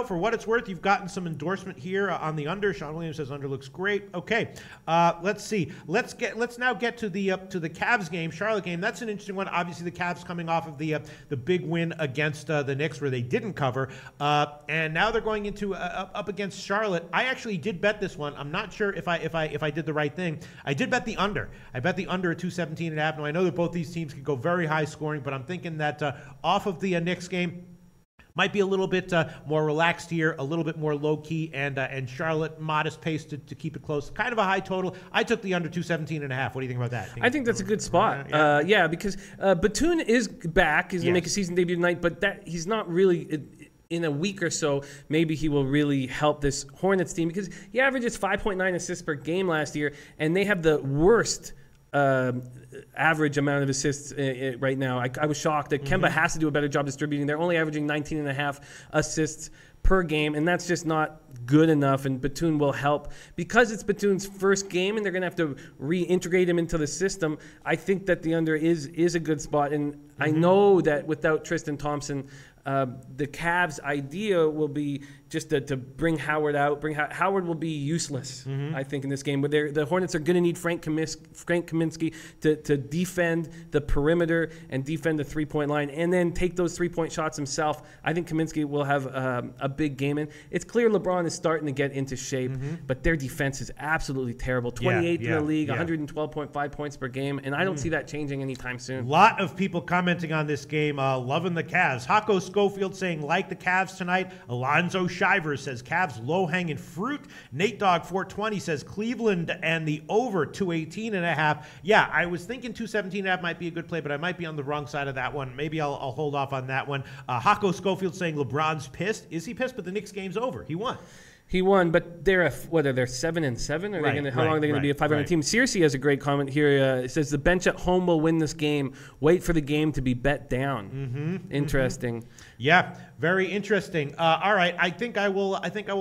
for what it's worth, you've gotten some endorsement here on the under. Sean Williams says under looks great. Okay, let's see. Let's now get to the Cavs game, Charlotte game. That's an interesting one. Obviously, the Cavs coming off of the big win against the Knicks where they didn't cover. And now they're going into up against Charlotte. I actually did bet this one. I'm not sure if I did the right thing. I did bet the under. I bet the under at 217.5. Now I know that both these teams can go very high scoring, but I'm thinking that off of the Knicks game might be a little bit more relaxed here, a little bit more low key, and Charlotte modest pace to keep it close. Kind of a high total. I took the under 217.5. What do you think about that? I think that's a good spot. Yeah, because Batum is back. He's going to make a season debut tonight, but he's not really. In a week or so, maybe he will really help this Hornets team because he averages 5.9 assists per game last year, and they have the worst average amount of assists right now. I was shocked that Kemba has to do a better job distributing. They're only averaging 19.5 assists per game, and that's just not good enough, and Batum will help. Because it's Batum's first game and they're going to have to reintegrate him into the system, I think that the under is a good spot, and I know that without Tristan Thompson, the Cavs' idea will be just to bring Howard out. Howard will be useless, I think, in this game. But the Hornets are going to need Frank Kaminsky to defend the perimeter and defend the three-point line and then take those three-point shots himself. I think Kaminsky will have a big game. And it's clear LeBron is starting to get into shape, but their defense is absolutely terrible. 28th in the league, 112.5 points per game, and I don't see that changing anytime soon. A lot of people commenting on this game, loving the Cavs. Hako Schofield saying like the Cavs tonight. Alonzo Shivers says Cavs low-hanging fruit. Nate Dogg 420 says Cleveland and the over 218.5. Yeah, I was thinking 217.5 might be a good play, but I might be on the wrong side of that one. Maybe I'll hold off on that one. Hako Schofield saying LeBron's pissed. Is he pissed? But the Knicks game's over. He won. He won, but they're 7-7. How long are they going to be a 500 team? Searcy has a great comment here. It says the bench at home will win this game. Wait for the game to be bet down. Interesting. Yeah, very interesting. All right, I think I will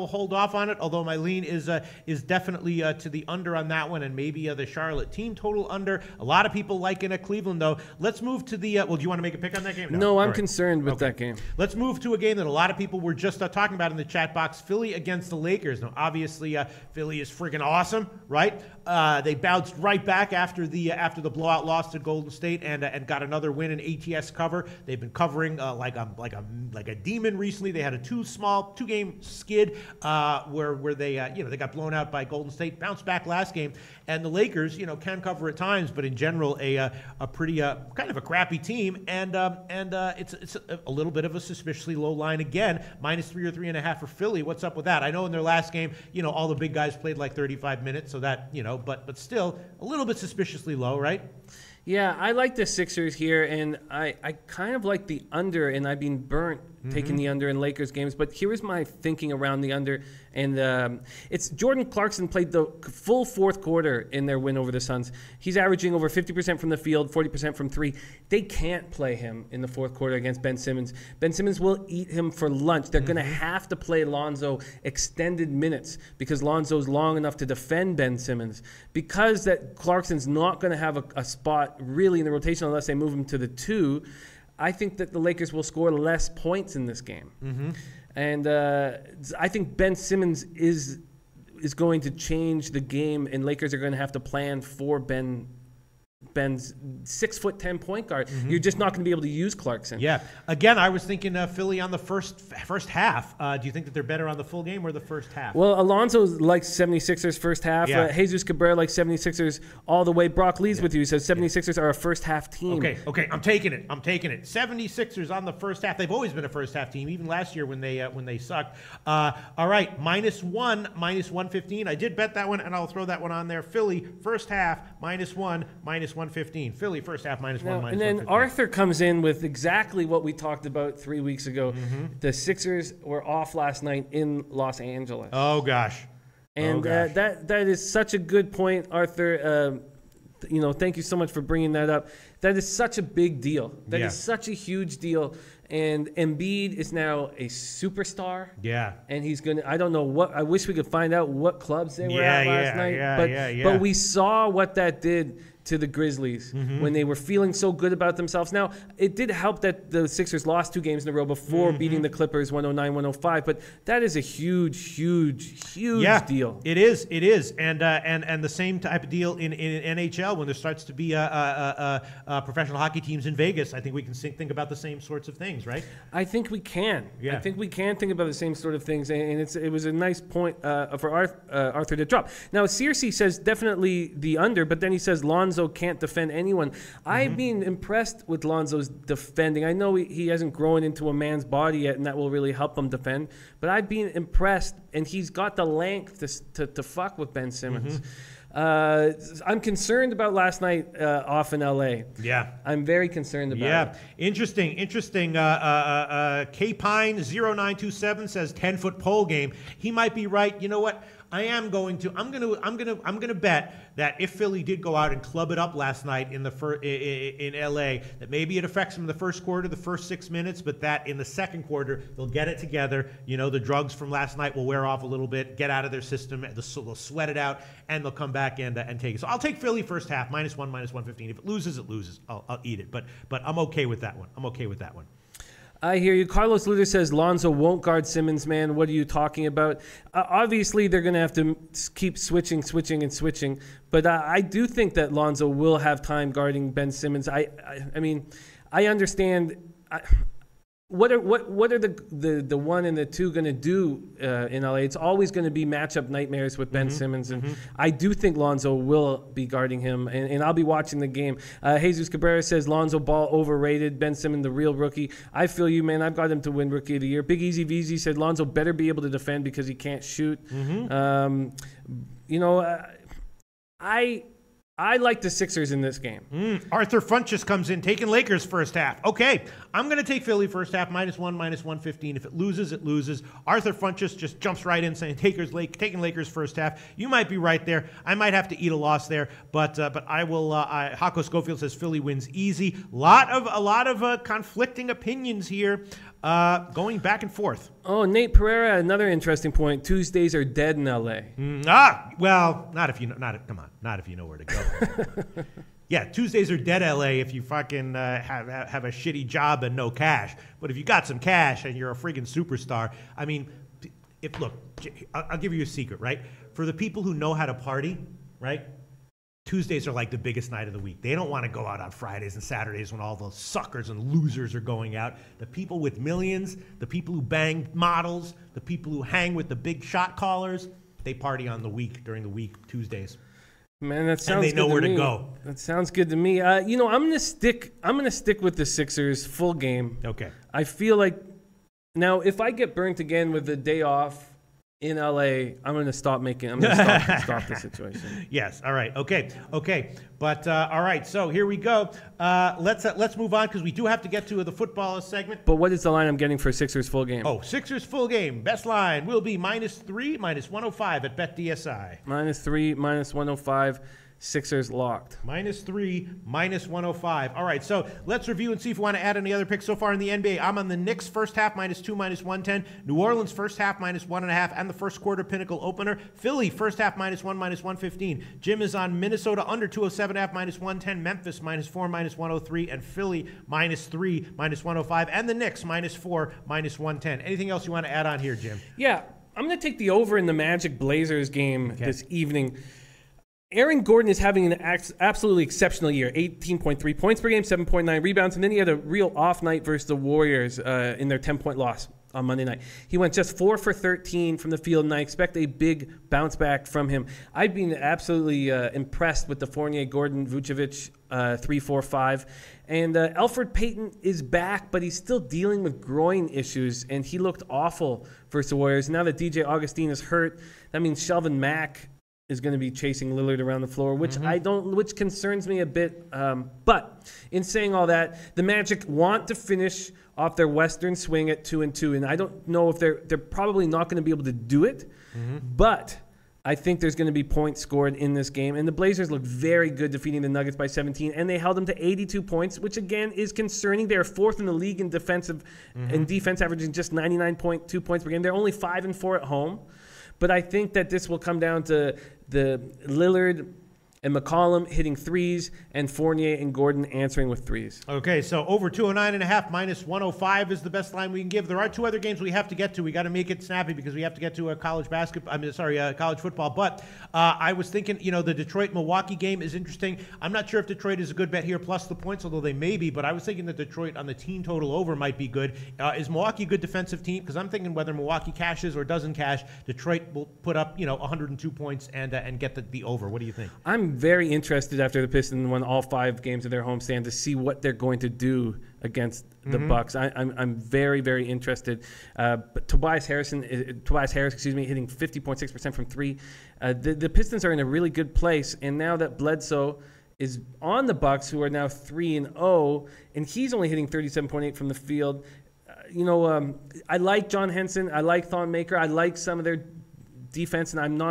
hold off on it. Although my lean is definitely to the under on that one, and maybe the Charlotte team total under. A lot of people liking Cleveland though. Let's move to the. Well, do you want to make a pick on that game? No, I'm concerned with that game. Let's move to a game that a lot of people were just talking about in the chat box. Philly against the Lakers. Now, obviously, Philly is freaking awesome, right? They bounced right back after the blowout loss to Golden State and got another win in ATS cover. They've been covering like a demon recently. They had a two-game skid where they they got blown out by Golden State. Bounced back last game, and the Lakers can cover at times, but in general a pretty kind of a crappy team, and it's a little bit of a suspiciously low line again, -3 or 3.5 for Philly. What's up with that? I know in their last game, all the big guys played like 35 minutes, so that but still a little bit suspiciously low, right? Yeah, I like the Sixers here, and I kind of like the under, and I've been burnt taking the under in Lakers games. But here is my thinking around the under. And it's Jordan Clarkson played the full fourth quarter in their win over the Suns. He's averaging over 50% from the field, 40% from three. They can't play him in the fourth quarter against Ben Simmons. Ben Simmons will eat him for lunch. They're going to have to play Lonzo extended minutes because Lonzo's long enough to defend Ben Simmons. Because that Clarkson's not going to have a spot really in the rotation unless they move him to the 2, I think that the Lakers will score less points in this game. And I think Ben Simmons is going to change the game, and Lakers are going to have to plan for Ben's 6'10" point guard. You're just not going to be able to use Clarkson. Yeah. Again, I was thinking Philly on the first half. Do you think that they're better on the full game or the first half? Well, Alonso likes 76ers first half. Yeah. Jesus Cabrera likes 76ers all the way. Brock Lee's with you. He says 76ers are a first half team. Okay. I'm taking it. 76ers on the first half. They've always been a first half team, even last year when they sucked. All right, -1, -115. I did bet that one, and I'll throw that one on there. Philly first half -1, -115. Philly first half -1, -115. And then Arthur comes in with exactly what we talked about 3 weeks ago. The Sixers were off last night in Los Angeles. Oh gosh. And that is such a good point, Arthur. Thank you so much for bringing that up. That is such a big deal. That is such a huge deal. And Embiid is now a superstar. Yeah. And he's going to, I don't know what, I wish we could find out what clubs they were at last night. But we saw what that did to the Grizzlies when they were feeling so good about themselves. Now, it did help that the Sixers lost 2 games in a row before beating the Clippers 109-105, but that is a huge deal. It is. And the same type of deal in NHL when there starts to be professional hockey teams in Vegas. I think we can think about the same sorts of things, right? I think we can. Yeah. I think we can think about the same sort of things, and it was a nice point for Arthur to drop. Now, Searcy says definitely the under, but then he says Lonzo can't defend anyone. I've been impressed with Lonzo's defending. I know he hasn't grown into a man's body yet, and that will really help him defend. But I've been impressed, and he's got the length to fuck with Ben Simmons. I'm concerned about last night off in LA. Yeah. I'm very concerned about it. Interesting. K-Pine0927 says 10-foot pole game. He might be right. You know what? I'm gonna bet that if Philly did go out and club it up last night in LA, that maybe it affects them in the first quarter, the first 6 minutes, but that in the second quarter they'll get it together. The drugs from last night will wear off a little bit, get out of their system, they'll sweat it out, and they'll come back and take it. So I'll take Philly first half -1, -115. If it loses, it loses. I'll eat it. But I'm okay with that one. I hear you. Carlos Luder says Lonzo won't guard Simmons, man. What are you talking about? Obviously, they're going to have to keep switching. But I do think that Lonzo will have time guarding Ben Simmons. I mean, I understand. What are the 1 and the 2 going to do in LA? It's always going to be matchup nightmares with Ben Simmons, and I do think Lonzo will be guarding him, and I'll be watching the game. Jesus Cabrera says Lonzo Ball overrated, Ben Simmons the real rookie. I feel you, man. I've got him to win Rookie of the Year. Big Easy VZ said Lonzo better be able to defend because he can't shoot. I like the Sixers in this game. Arthur Funches comes in, taking Lakers first half. Okay, I'm going to take Philly first half, -1, -115. If it loses, it loses. Arthur Funches just jumps right in saying taking Lakers first half. You might be right there. I might have to eat a loss there, but I will. Hako Schofield says Philly wins easy. A lot of conflicting opinions here. Going back and forth. Oh, Nate Pereira, another interesting point. Tuesdays are dead in LA. Well, not if you know where to go. Yeah, Tuesdays are dead LA if you fucking have a shitty job and no cash. But if you got some cash and you're a friggin' superstar, I mean, I'll give you a secret, right? For the people who know how to party, right? Tuesdays are like the biggest night of the week. They don't want to go out on Fridays and Saturdays when all the suckers and losers are going out. The people with millions, the people who bang models, the people who hang with the big shot callers, they party on during the week, Tuesdays. Man, that sounds and they know good where to me. to go. That sounds good to me. I'm gonna stick with the Sixers full game. Okay. I feel like now if I get burnt again with the day off in LA, I'm going to stop stop the situation. Yes. All right. Okay. But all right. So here we go. Let's move on because we do have to get to the football segment. But what is the line I'm getting for Sixers full game? Oh, Sixers full game. Best line will be -3, -105 at BetDSI. -3, -105. Sixers locked. -3, -105. All right, so let's review and see if we want to add any other picks so far in the NBA. I'm on the Knicks first half -2, -110. New Orleans first half -1.5, and the first quarter pinnacle opener. Philly first half -1, -115. Jim is on Minnesota under 207.5 -110. Memphis -4, -103, and Philly -3, -105, and the Knicks -4, -110. Anything else you want to add on here, Jim? Yeah, I'm going to take the over in the Magic Blazers game this evening. Aaron Gordon is having an absolutely exceptional year. 18.3 points per game, 7.9 rebounds, and then he had a real off night versus the Warriors in their 10-point loss on Monday night. He went just 4 for 13 from the field, and I expect a big bounce back from him. I've been absolutely impressed with the Fournier, Gordon, Vucevic 3-4-5. And Elfrid Payton is back, but he's still dealing with groin issues, and he looked awful versus the Warriors. Now that DJ Augustine is hurt, that means Shelvin Mack is going to be chasing Lillard around the floor, which which concerns me a bit. But in saying all that, the Magic want to finish off their Western swing at 2-2, and I don't know if they're probably not going to be able to do it. But I think there's going to be points scored in this game, and the Blazers look very good defeating the Nuggets by 17, and they held them to 82 points, which again is concerning. They are fourth in the league in defense, averaging just 99.2 points per game. They're only 5-4 at home. But I think that this will come down to the Lillard and McCollum hitting threes and Fournier and Gordon answering with threes. Okay, so over 209.5 -105 is the best line we can give. There are two other games we have to get to. We got to make it snappy because we have to get to a college football. But I was thinking, the Detroit-Milwaukee game is interesting. I'm not sure if Detroit is a good bet here plus the points, although they may be. But I was thinking that Detroit on the team total over might be good. Is Milwaukee a good defensive team? Because I'm thinking whether Milwaukee cashes or doesn't cash, Detroit will put up 102 points and get the over. What do you think? I'm very interested after the Pistons won all 5 games of their homestand to see what they're going to do against the Bucks. I'm very, very interested. But Tobias Harris, hitting 50.6% from 3. The Pistons are in a really good place, and now that Bledsoe is on the Bucks, who are now 3-0, and he's only hitting 37.8 from the field. I like John Henson. I like Thon Maker. I like some of their defense, and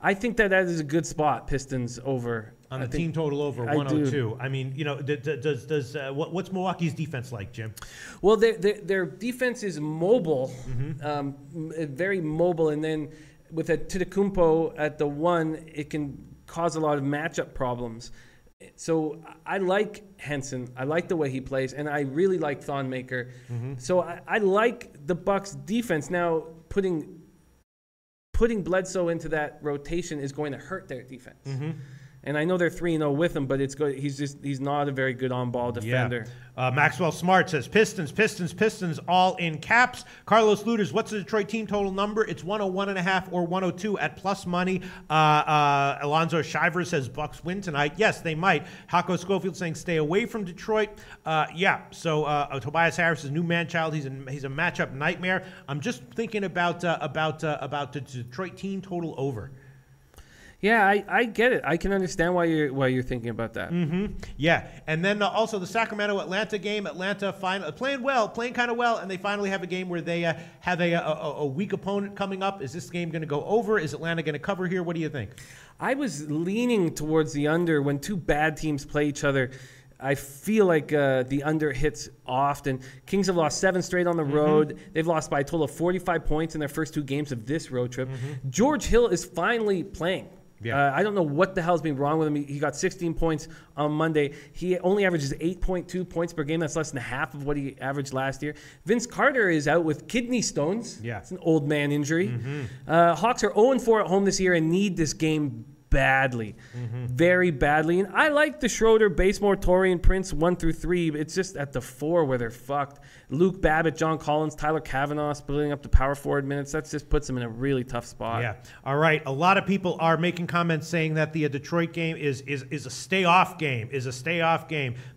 I think that is a good spot, Pistons over. On the team total over 102. I mean, what's Milwaukee's defense like, Jim? Well, their defense is mobile, very mobile, and then with a Antetokounmpo at the 1, it can cause a lot of matchup problems. So I like Henson. I like the way he plays, and I really like Thon Maker. So I like the Bucks' defense. Now, putting Bledsoe into that rotation is going to hurt their defense. And I know they're 3-0 with him, but it's good. He's not a very good on-ball defender. Maxwell Smart says Pistons, all in caps. Carlos Luders, what's the Detroit team total number? It's 101.5 or 102 at plus money. Alonzo Shiver says Bucks win tonight. Yes, they might. Hako Schofield saying stay away from Detroit. So Tobias Harris is new man-child. He's a matchup nightmare. I'm just thinking about the Detroit team total over. Yeah, I get it. I can understand why you're thinking about that. Yeah, and then also the Sacramento-Atlanta game. Atlanta playing kind of well, and they finally have a game where they have a weak opponent coming up. Is this game going to go over? Is Atlanta going to cover here? What do you think? I was leaning towards the under when two bad teams play each other. I feel like the under hits often. Kings have lost 7 straight on the road. They've lost by a total of 45 points in their first 2 games of this road trip. George Hill is finally playing. Yeah. I don't know what the hell's been wrong with him. He got 16 points on Monday. He only averages 8.2 points per game. That's less than half of what he averaged last year. Vince Carter is out with kidney stones. Yeah. It's an old man injury. Hawks are 0-4 at home this year and need this game badly, very badly. And I like the Schroeder, Basemore, Torrey, and Prince 1 through 3. It's just at the 4 where they're fucked. Luke Babbitt, John Collins, Tyler Kavanaugh splitting up the power forward minutes. That just puts them in a really tough spot. Yeah. All right. A lot of people are making comments saying that the Detroit game is a stay-off game,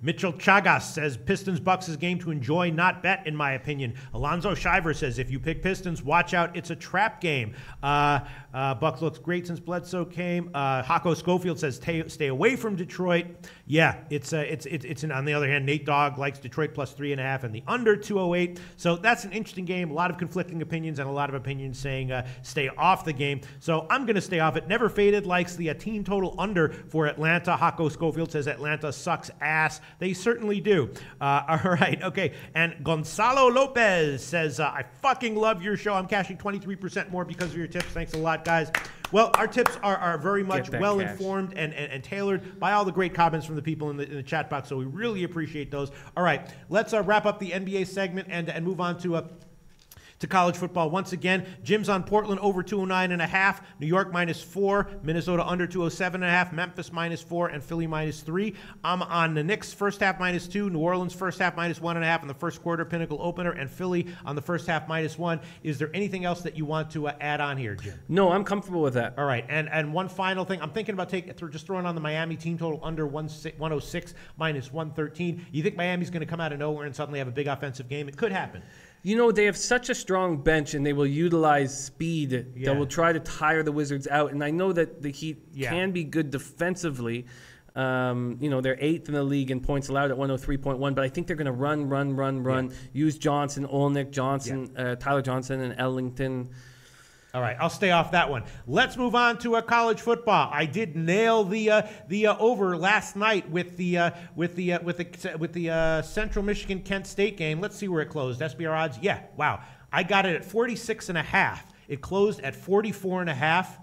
Mitchell Chagas says Pistons Bucks is a game to enjoy, not bet, in my opinion. Alonzo Shiver says if you pick Pistons, watch out, it's a trap game. Bucks looks great since Bledsoe came. Hako Schofield says stay away from Detroit. Yeah, it's on the other hand, Nate Dogg likes Detroit plus 3.5 and the under 208. So that's an interesting game. A lot of conflicting opinions and a lot of opinions saying stay off the game. So I'm going to stay off it. Never Faded likes the team total under for Atlanta. Hako Schofield says Atlanta sucks ass. They certainly do. All right, okay. And Gonzalo Lopez says I fucking love your show. I'm cashing 23% more because of your tips. Thanks a lot, guys. Well, our tips are very much well-informed and tailored by all the great comments from the people in the chat box, so we really appreciate those. All right, let's wrap up the NBA segment and move on to college football. Once again, Jim's on Portland over 209.5, New York -4, Minnesota under 207.5, Memphis -4, and Philly -3. I'm on the Knicks first half -2, New Orleans first half -1.5 in the first quarter Pinnacle opener, and Philly on the first half -1. Is there anything else that you want to add on here, Jim? No, I'm comfortable with that. All right, and one final thing, I'm thinking about just throwing on the Miami team total under 106 -113. You think Miami's going to come out of nowhere and suddenly have a big offensive game? It could happen. You know, they have such a strong bench, and they will utilize speed that will try to tire the Wizards out. And I know that the Heat can be good defensively. You know, they're 8th in the league in points allowed at 103.1, but I think they're going to run, use Johnson, Olnick, Tyler Johnson, and Ellington. All right, I'll stay off that one. Let's move on to college football. I did nail the over last night with the Central Michigan Kent State game. Let's see where it closed. SBR odds. Yeah, wow. I got it at 46.5. It closed at 44.5.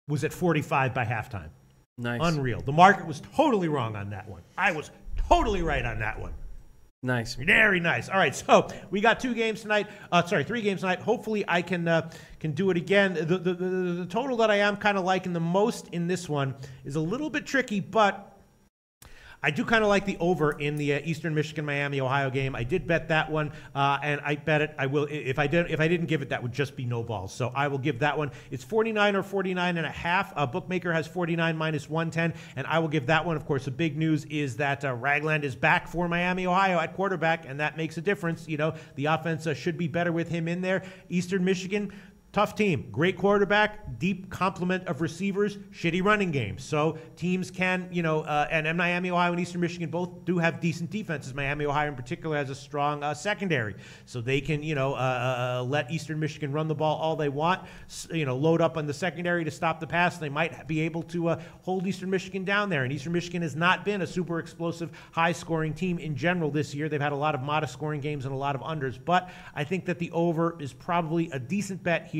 Was at 45 by halftime. Nice. Unreal. The market was totally wrong on that one. I was totally right on that one. Nice. Very nice. All right, so we got 3 games tonight. Hopefully I can do it again. The total that I am kind of liking the most in this one is a little bit tricky, but I do kind of like the over in the Eastern Michigan, Miami, Ohio game. I did bet that one, and I bet it. I will if I didn't give it, that would just be no balls. So I will give that one. It's 49 or 49.5. A bookmaker has 49 -110, and I will give that one. Of course, the big news is that Ragland is back for Miami, Ohio at quarterback, and that makes a difference. You know, the offense should be better with him in there. Eastern Michigan. Tough team, great quarterback, deep complement of receivers, shitty running game. So teams can, and Miami, Ohio, and Eastern Michigan both do have decent defenses. Miami, Ohio in particular has a strong secondary. So they can, let Eastern Michigan run the ball all they want, load up on the secondary to stop the pass. They might be able to hold Eastern Michigan down there. And Eastern Michigan has not been a super explosive, high-scoring team in general this year. They've had a lot of modest scoring games and a lot of unders. But I think that the over is probably a decent bet here.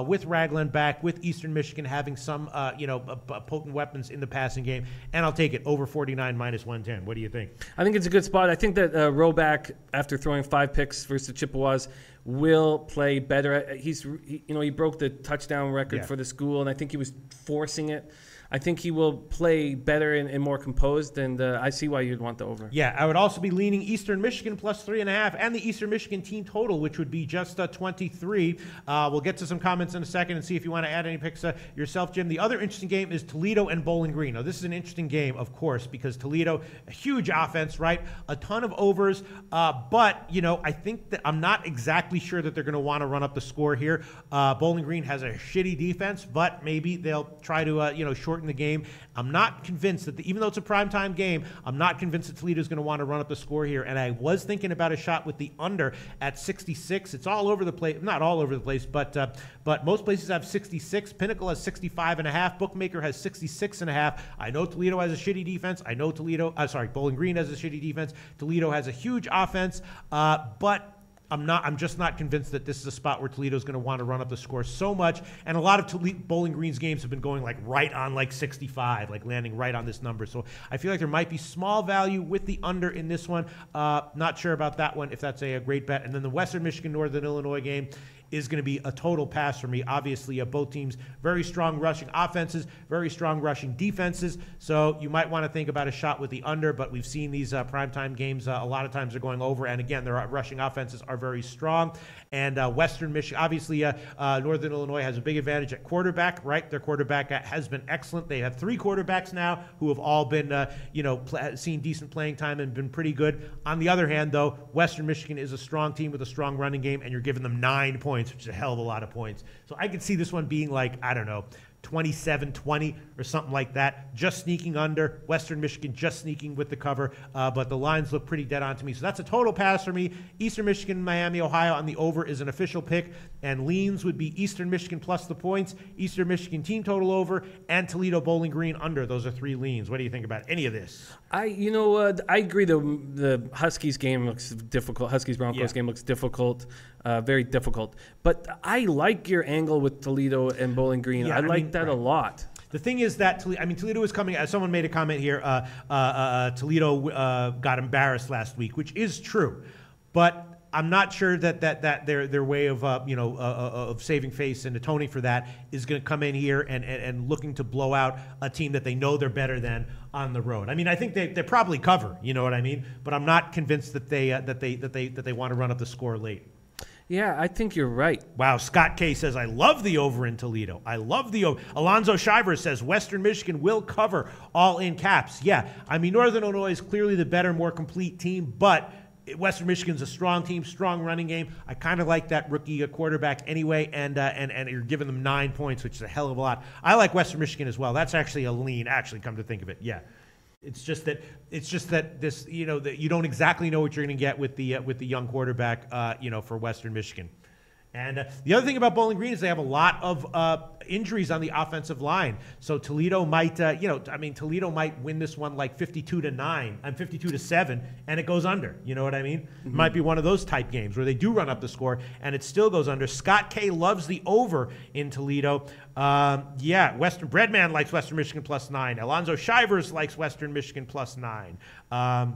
With Ragland back, with Eastern Michigan having some, potent weapons in the passing game, and I'll take it over 49 -110. What do you think? I think it's a good spot. I think that Roback, after throwing 5 picks versus the Chippewas, will play better. He broke the touchdown record for the school, and I think he was forcing it. I think he will play better and more composed, and I see why you'd want the over. Yeah, I would also be leaning Eastern Michigan plus 3.5 and the Eastern Michigan team total, which would be just 23. We'll get to some comments in a second and see if you want to add any picks yourself, Jim. The other interesting game is Toledo and Bowling Green. Now, this is an interesting game, of course, because Toledo, a huge offense, right? A ton of overs, but, I think that I'm not exactly sure that they're going to want to run up the score here. Bowling Green has a shitty defense, but maybe they'll try to, shorten the game. I'm not convinced that even though it's a primetime game, I'm not convinced that Toledo's going to want to run up the score here. And I was thinking about a shot with the under at 66. It's all over the place. Not all over the place, but most places have 66. Pinnacle has 65.5. Bookmaker has 66.5. I know Toledo has a shitty defense. I know Bowling Green has a shitty defense. Toledo has a huge offense, but I'm just not convinced that this is a spot where Toledo's going to want to run up the score so much. And a lot of Bowling Green's games have been going right on 65, landing right on this number. So I feel like there might be small value with the under in this one. Not sure about that one, if that's a great bet. And then the Western Michigan, Northern Illinois game is going to be a total pass for me. Obviously, both teams very strong rushing offenses, very strong rushing defenses. So you might want to think about a shot with the under, but we've seen these primetime games a lot of times they're going over. And again, their rushing offenses are very strong. And Western Michigan, obviously, Northern Illinois has a big advantage at quarterback, right? Their quarterback has been excellent. They have 3 quarterbacks now who have all been, seen decent playing time and been pretty good. On the other hand, though, Western Michigan is a strong team with a strong running game, and you're giving them 9 points, which is a hell of a lot of points. So I could see this one being like, I don't know, 27-20 or something like that, just sneaking under. Western Michigan just sneaking with the cover, but the lines look pretty dead on to me. So that's a total pass for me. Eastern Michigan, Miami, Ohio on the over is an official pick, and leans would be Eastern Michigan plus the points, Eastern Michigan team total over, and Toledo Bowling Green under. Those are 3 leans. What do you think about any of this? I agree. The Huskies game looks difficult. Huskies-Broncos game looks difficult, very difficult. But I like your angle with Toledo and Bowling Green. I like that a lot. The thing is that Toledo is coming. Someone made a comment here. Toledo got embarrassed last week, which is true, but I'm not sure that their way of saving face and atoning for that is going to come in here and looking to blow out a team that they know they're better than on the road. I mean, I think they probably cover. You know what I mean? But I'm not convinced that they want to run up the score late. Yeah, I think you're right. Wow, Scott K says, I love the over in Toledo. I love the over. Alonzo Shivers says, Western Michigan will cover, all in caps. Yeah, I mean, Northern Illinois is clearly the better, more complete team, but Western Michigan's a strong team, strong running game. I kind of like that rookie quarterback anyway, and you're giving them 9 points, which is a hell of a lot. I like Western Michigan as well. That's actually a lean, come to think of it. Yeah. It's just that this, that you don't exactly know what you're going to get with the young quarterback, for Western Michigan. And the other thing about Bowling Green is they have a lot of injuries on the offensive line. So Toledo might, Toledo might win this one like 52-9, 52-7, and it goes under. You know what I mean? Mm-hmm. It might be one of those type games where they do run up the score and it still goes under. Scott K loves the over in Toledo. Western Breadman likes Western Michigan plus 9. Alonzo Shivers likes Western Michigan plus 9.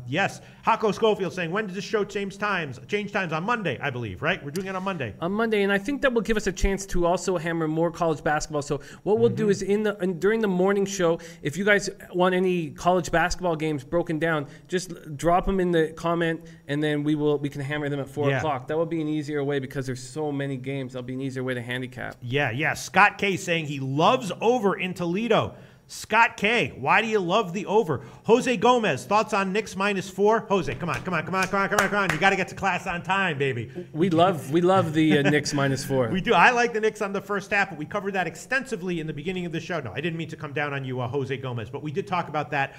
Yes, Hako Schofield saying, when does this show change times? Change times on Monday, I believe, right? We're doing it on Monday. On Monday, and I think that will give us a chance to also hammer more college basketball. So what we'll do is during the morning show, if you guys want any college basketball games broken down, just drop them in the comment, and then we can hammer them at 4 o'clock. That will be an easier way because there's so many games. That'll be an easier way to handicap. Yeah. Scott K saying he loves over in Toledo. Scott K, why do you love the over? Jose Gomez, thoughts on Knicks -4? Jose, come on. You got to get to class on time, baby. We love the Knicks -4. We do. I like the Knicks on the first half, but we covered that extensively in the beginning of the show. No, I didn't mean to come down on you, Jose Gomez, but we did talk about that,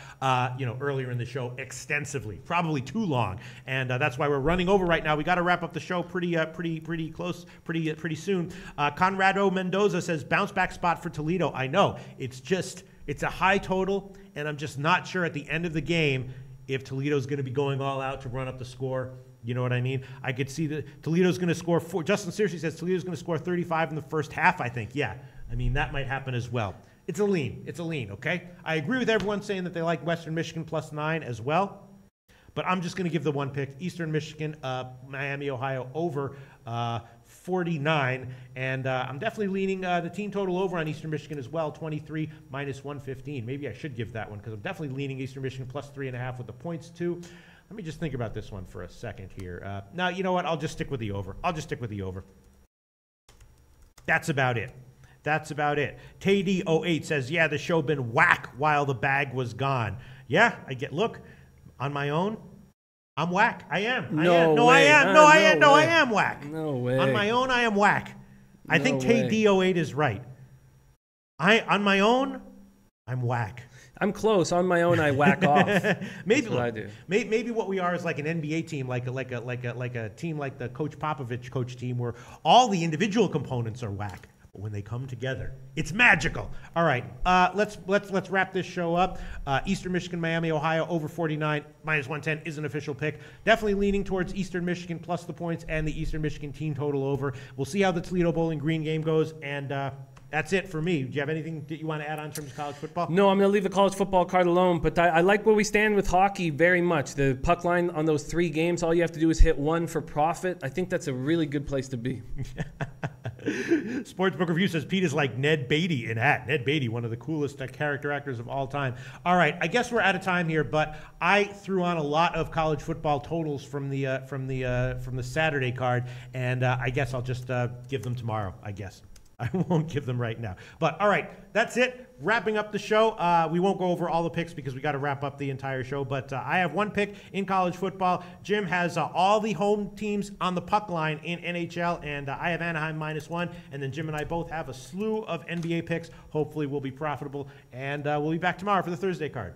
earlier in the show extensively, probably too long, and that's why we're running over right now. We got to wrap up the show pretty close, pretty soon. Conrado Mendoza says bounce back spot for Toledo. I know it's a high total, and I'm just not sure at the end of the game if Toledo's going to be going all out to run up the score. You know what I mean? I could see that Toledo's going to score 4. Justin seriously says Toledo's going to score 35 in the first half, I think. Yeah, I mean, that might happen as well. It's a lean, okay? I agree with everyone saying that they like Western Michigan plus 9 as well, but I'm just going to give the one pick, Eastern Michigan, Miami, Ohio, over 49, and I'm definitely leaning the team total over on Eastern Michigan as well, 23 -115. Maybe I should give that one because I'm definitely leaning Eastern Michigan plus 3.5 with the points too. Let me just think about this one for a second here. Now, you know what? I'll just stick with the over. That's about it. KD08 says, yeah, the show been whack while the bag was gone. Yeah, look, on my own, I'm whack. I am. I am whack. No way. On my own, I am whack. I think KD08 is right. On my own, I'm whack. I'm close. On my own, I whack off. Maybe That's what I do. Maybe what we are is like an NBA team, like a team like the Coach Popovich coach team, where all the individual components are whack. But when they come together, it's magical. All right, let's wrap this show up. Eastern Michigan, Miami, Ohio, over 49, -110 is an official pick. Definitely leaning towards Eastern Michigan plus the points and the Eastern Michigan team total over. We'll see how the Toledo Bowling Green game goes, and that's it for me. Do you have anything that you want to add on in terms of college football? No, I'm going to leave the college football card alone, but I like where we stand with hockey very much. The puck line on those 3 games, all you have to do is hit 1 for profit. I think that's a really good place to be. Sportsbook Review says Pete is like Ned Beatty in Hat. Ned Beatty, one of the coolest character actors of all time. All right, I guess we're out of time here, but I threw on a lot of college football totals from the Saturday card, and I guess I'll just give them tomorrow. I guess I won't give them right now. But all right, that's it. Wrapping up the show. We won't go over all the picks because we got to wrap up the entire show. But I have one pick in college football. Jim has all the home teams on the puck line in NHL, and I have Anaheim -1. And then Jim and I both have a slew of NBA picks. Hopefully, we'll be profitable, and we'll be back tomorrow for the Thursday card.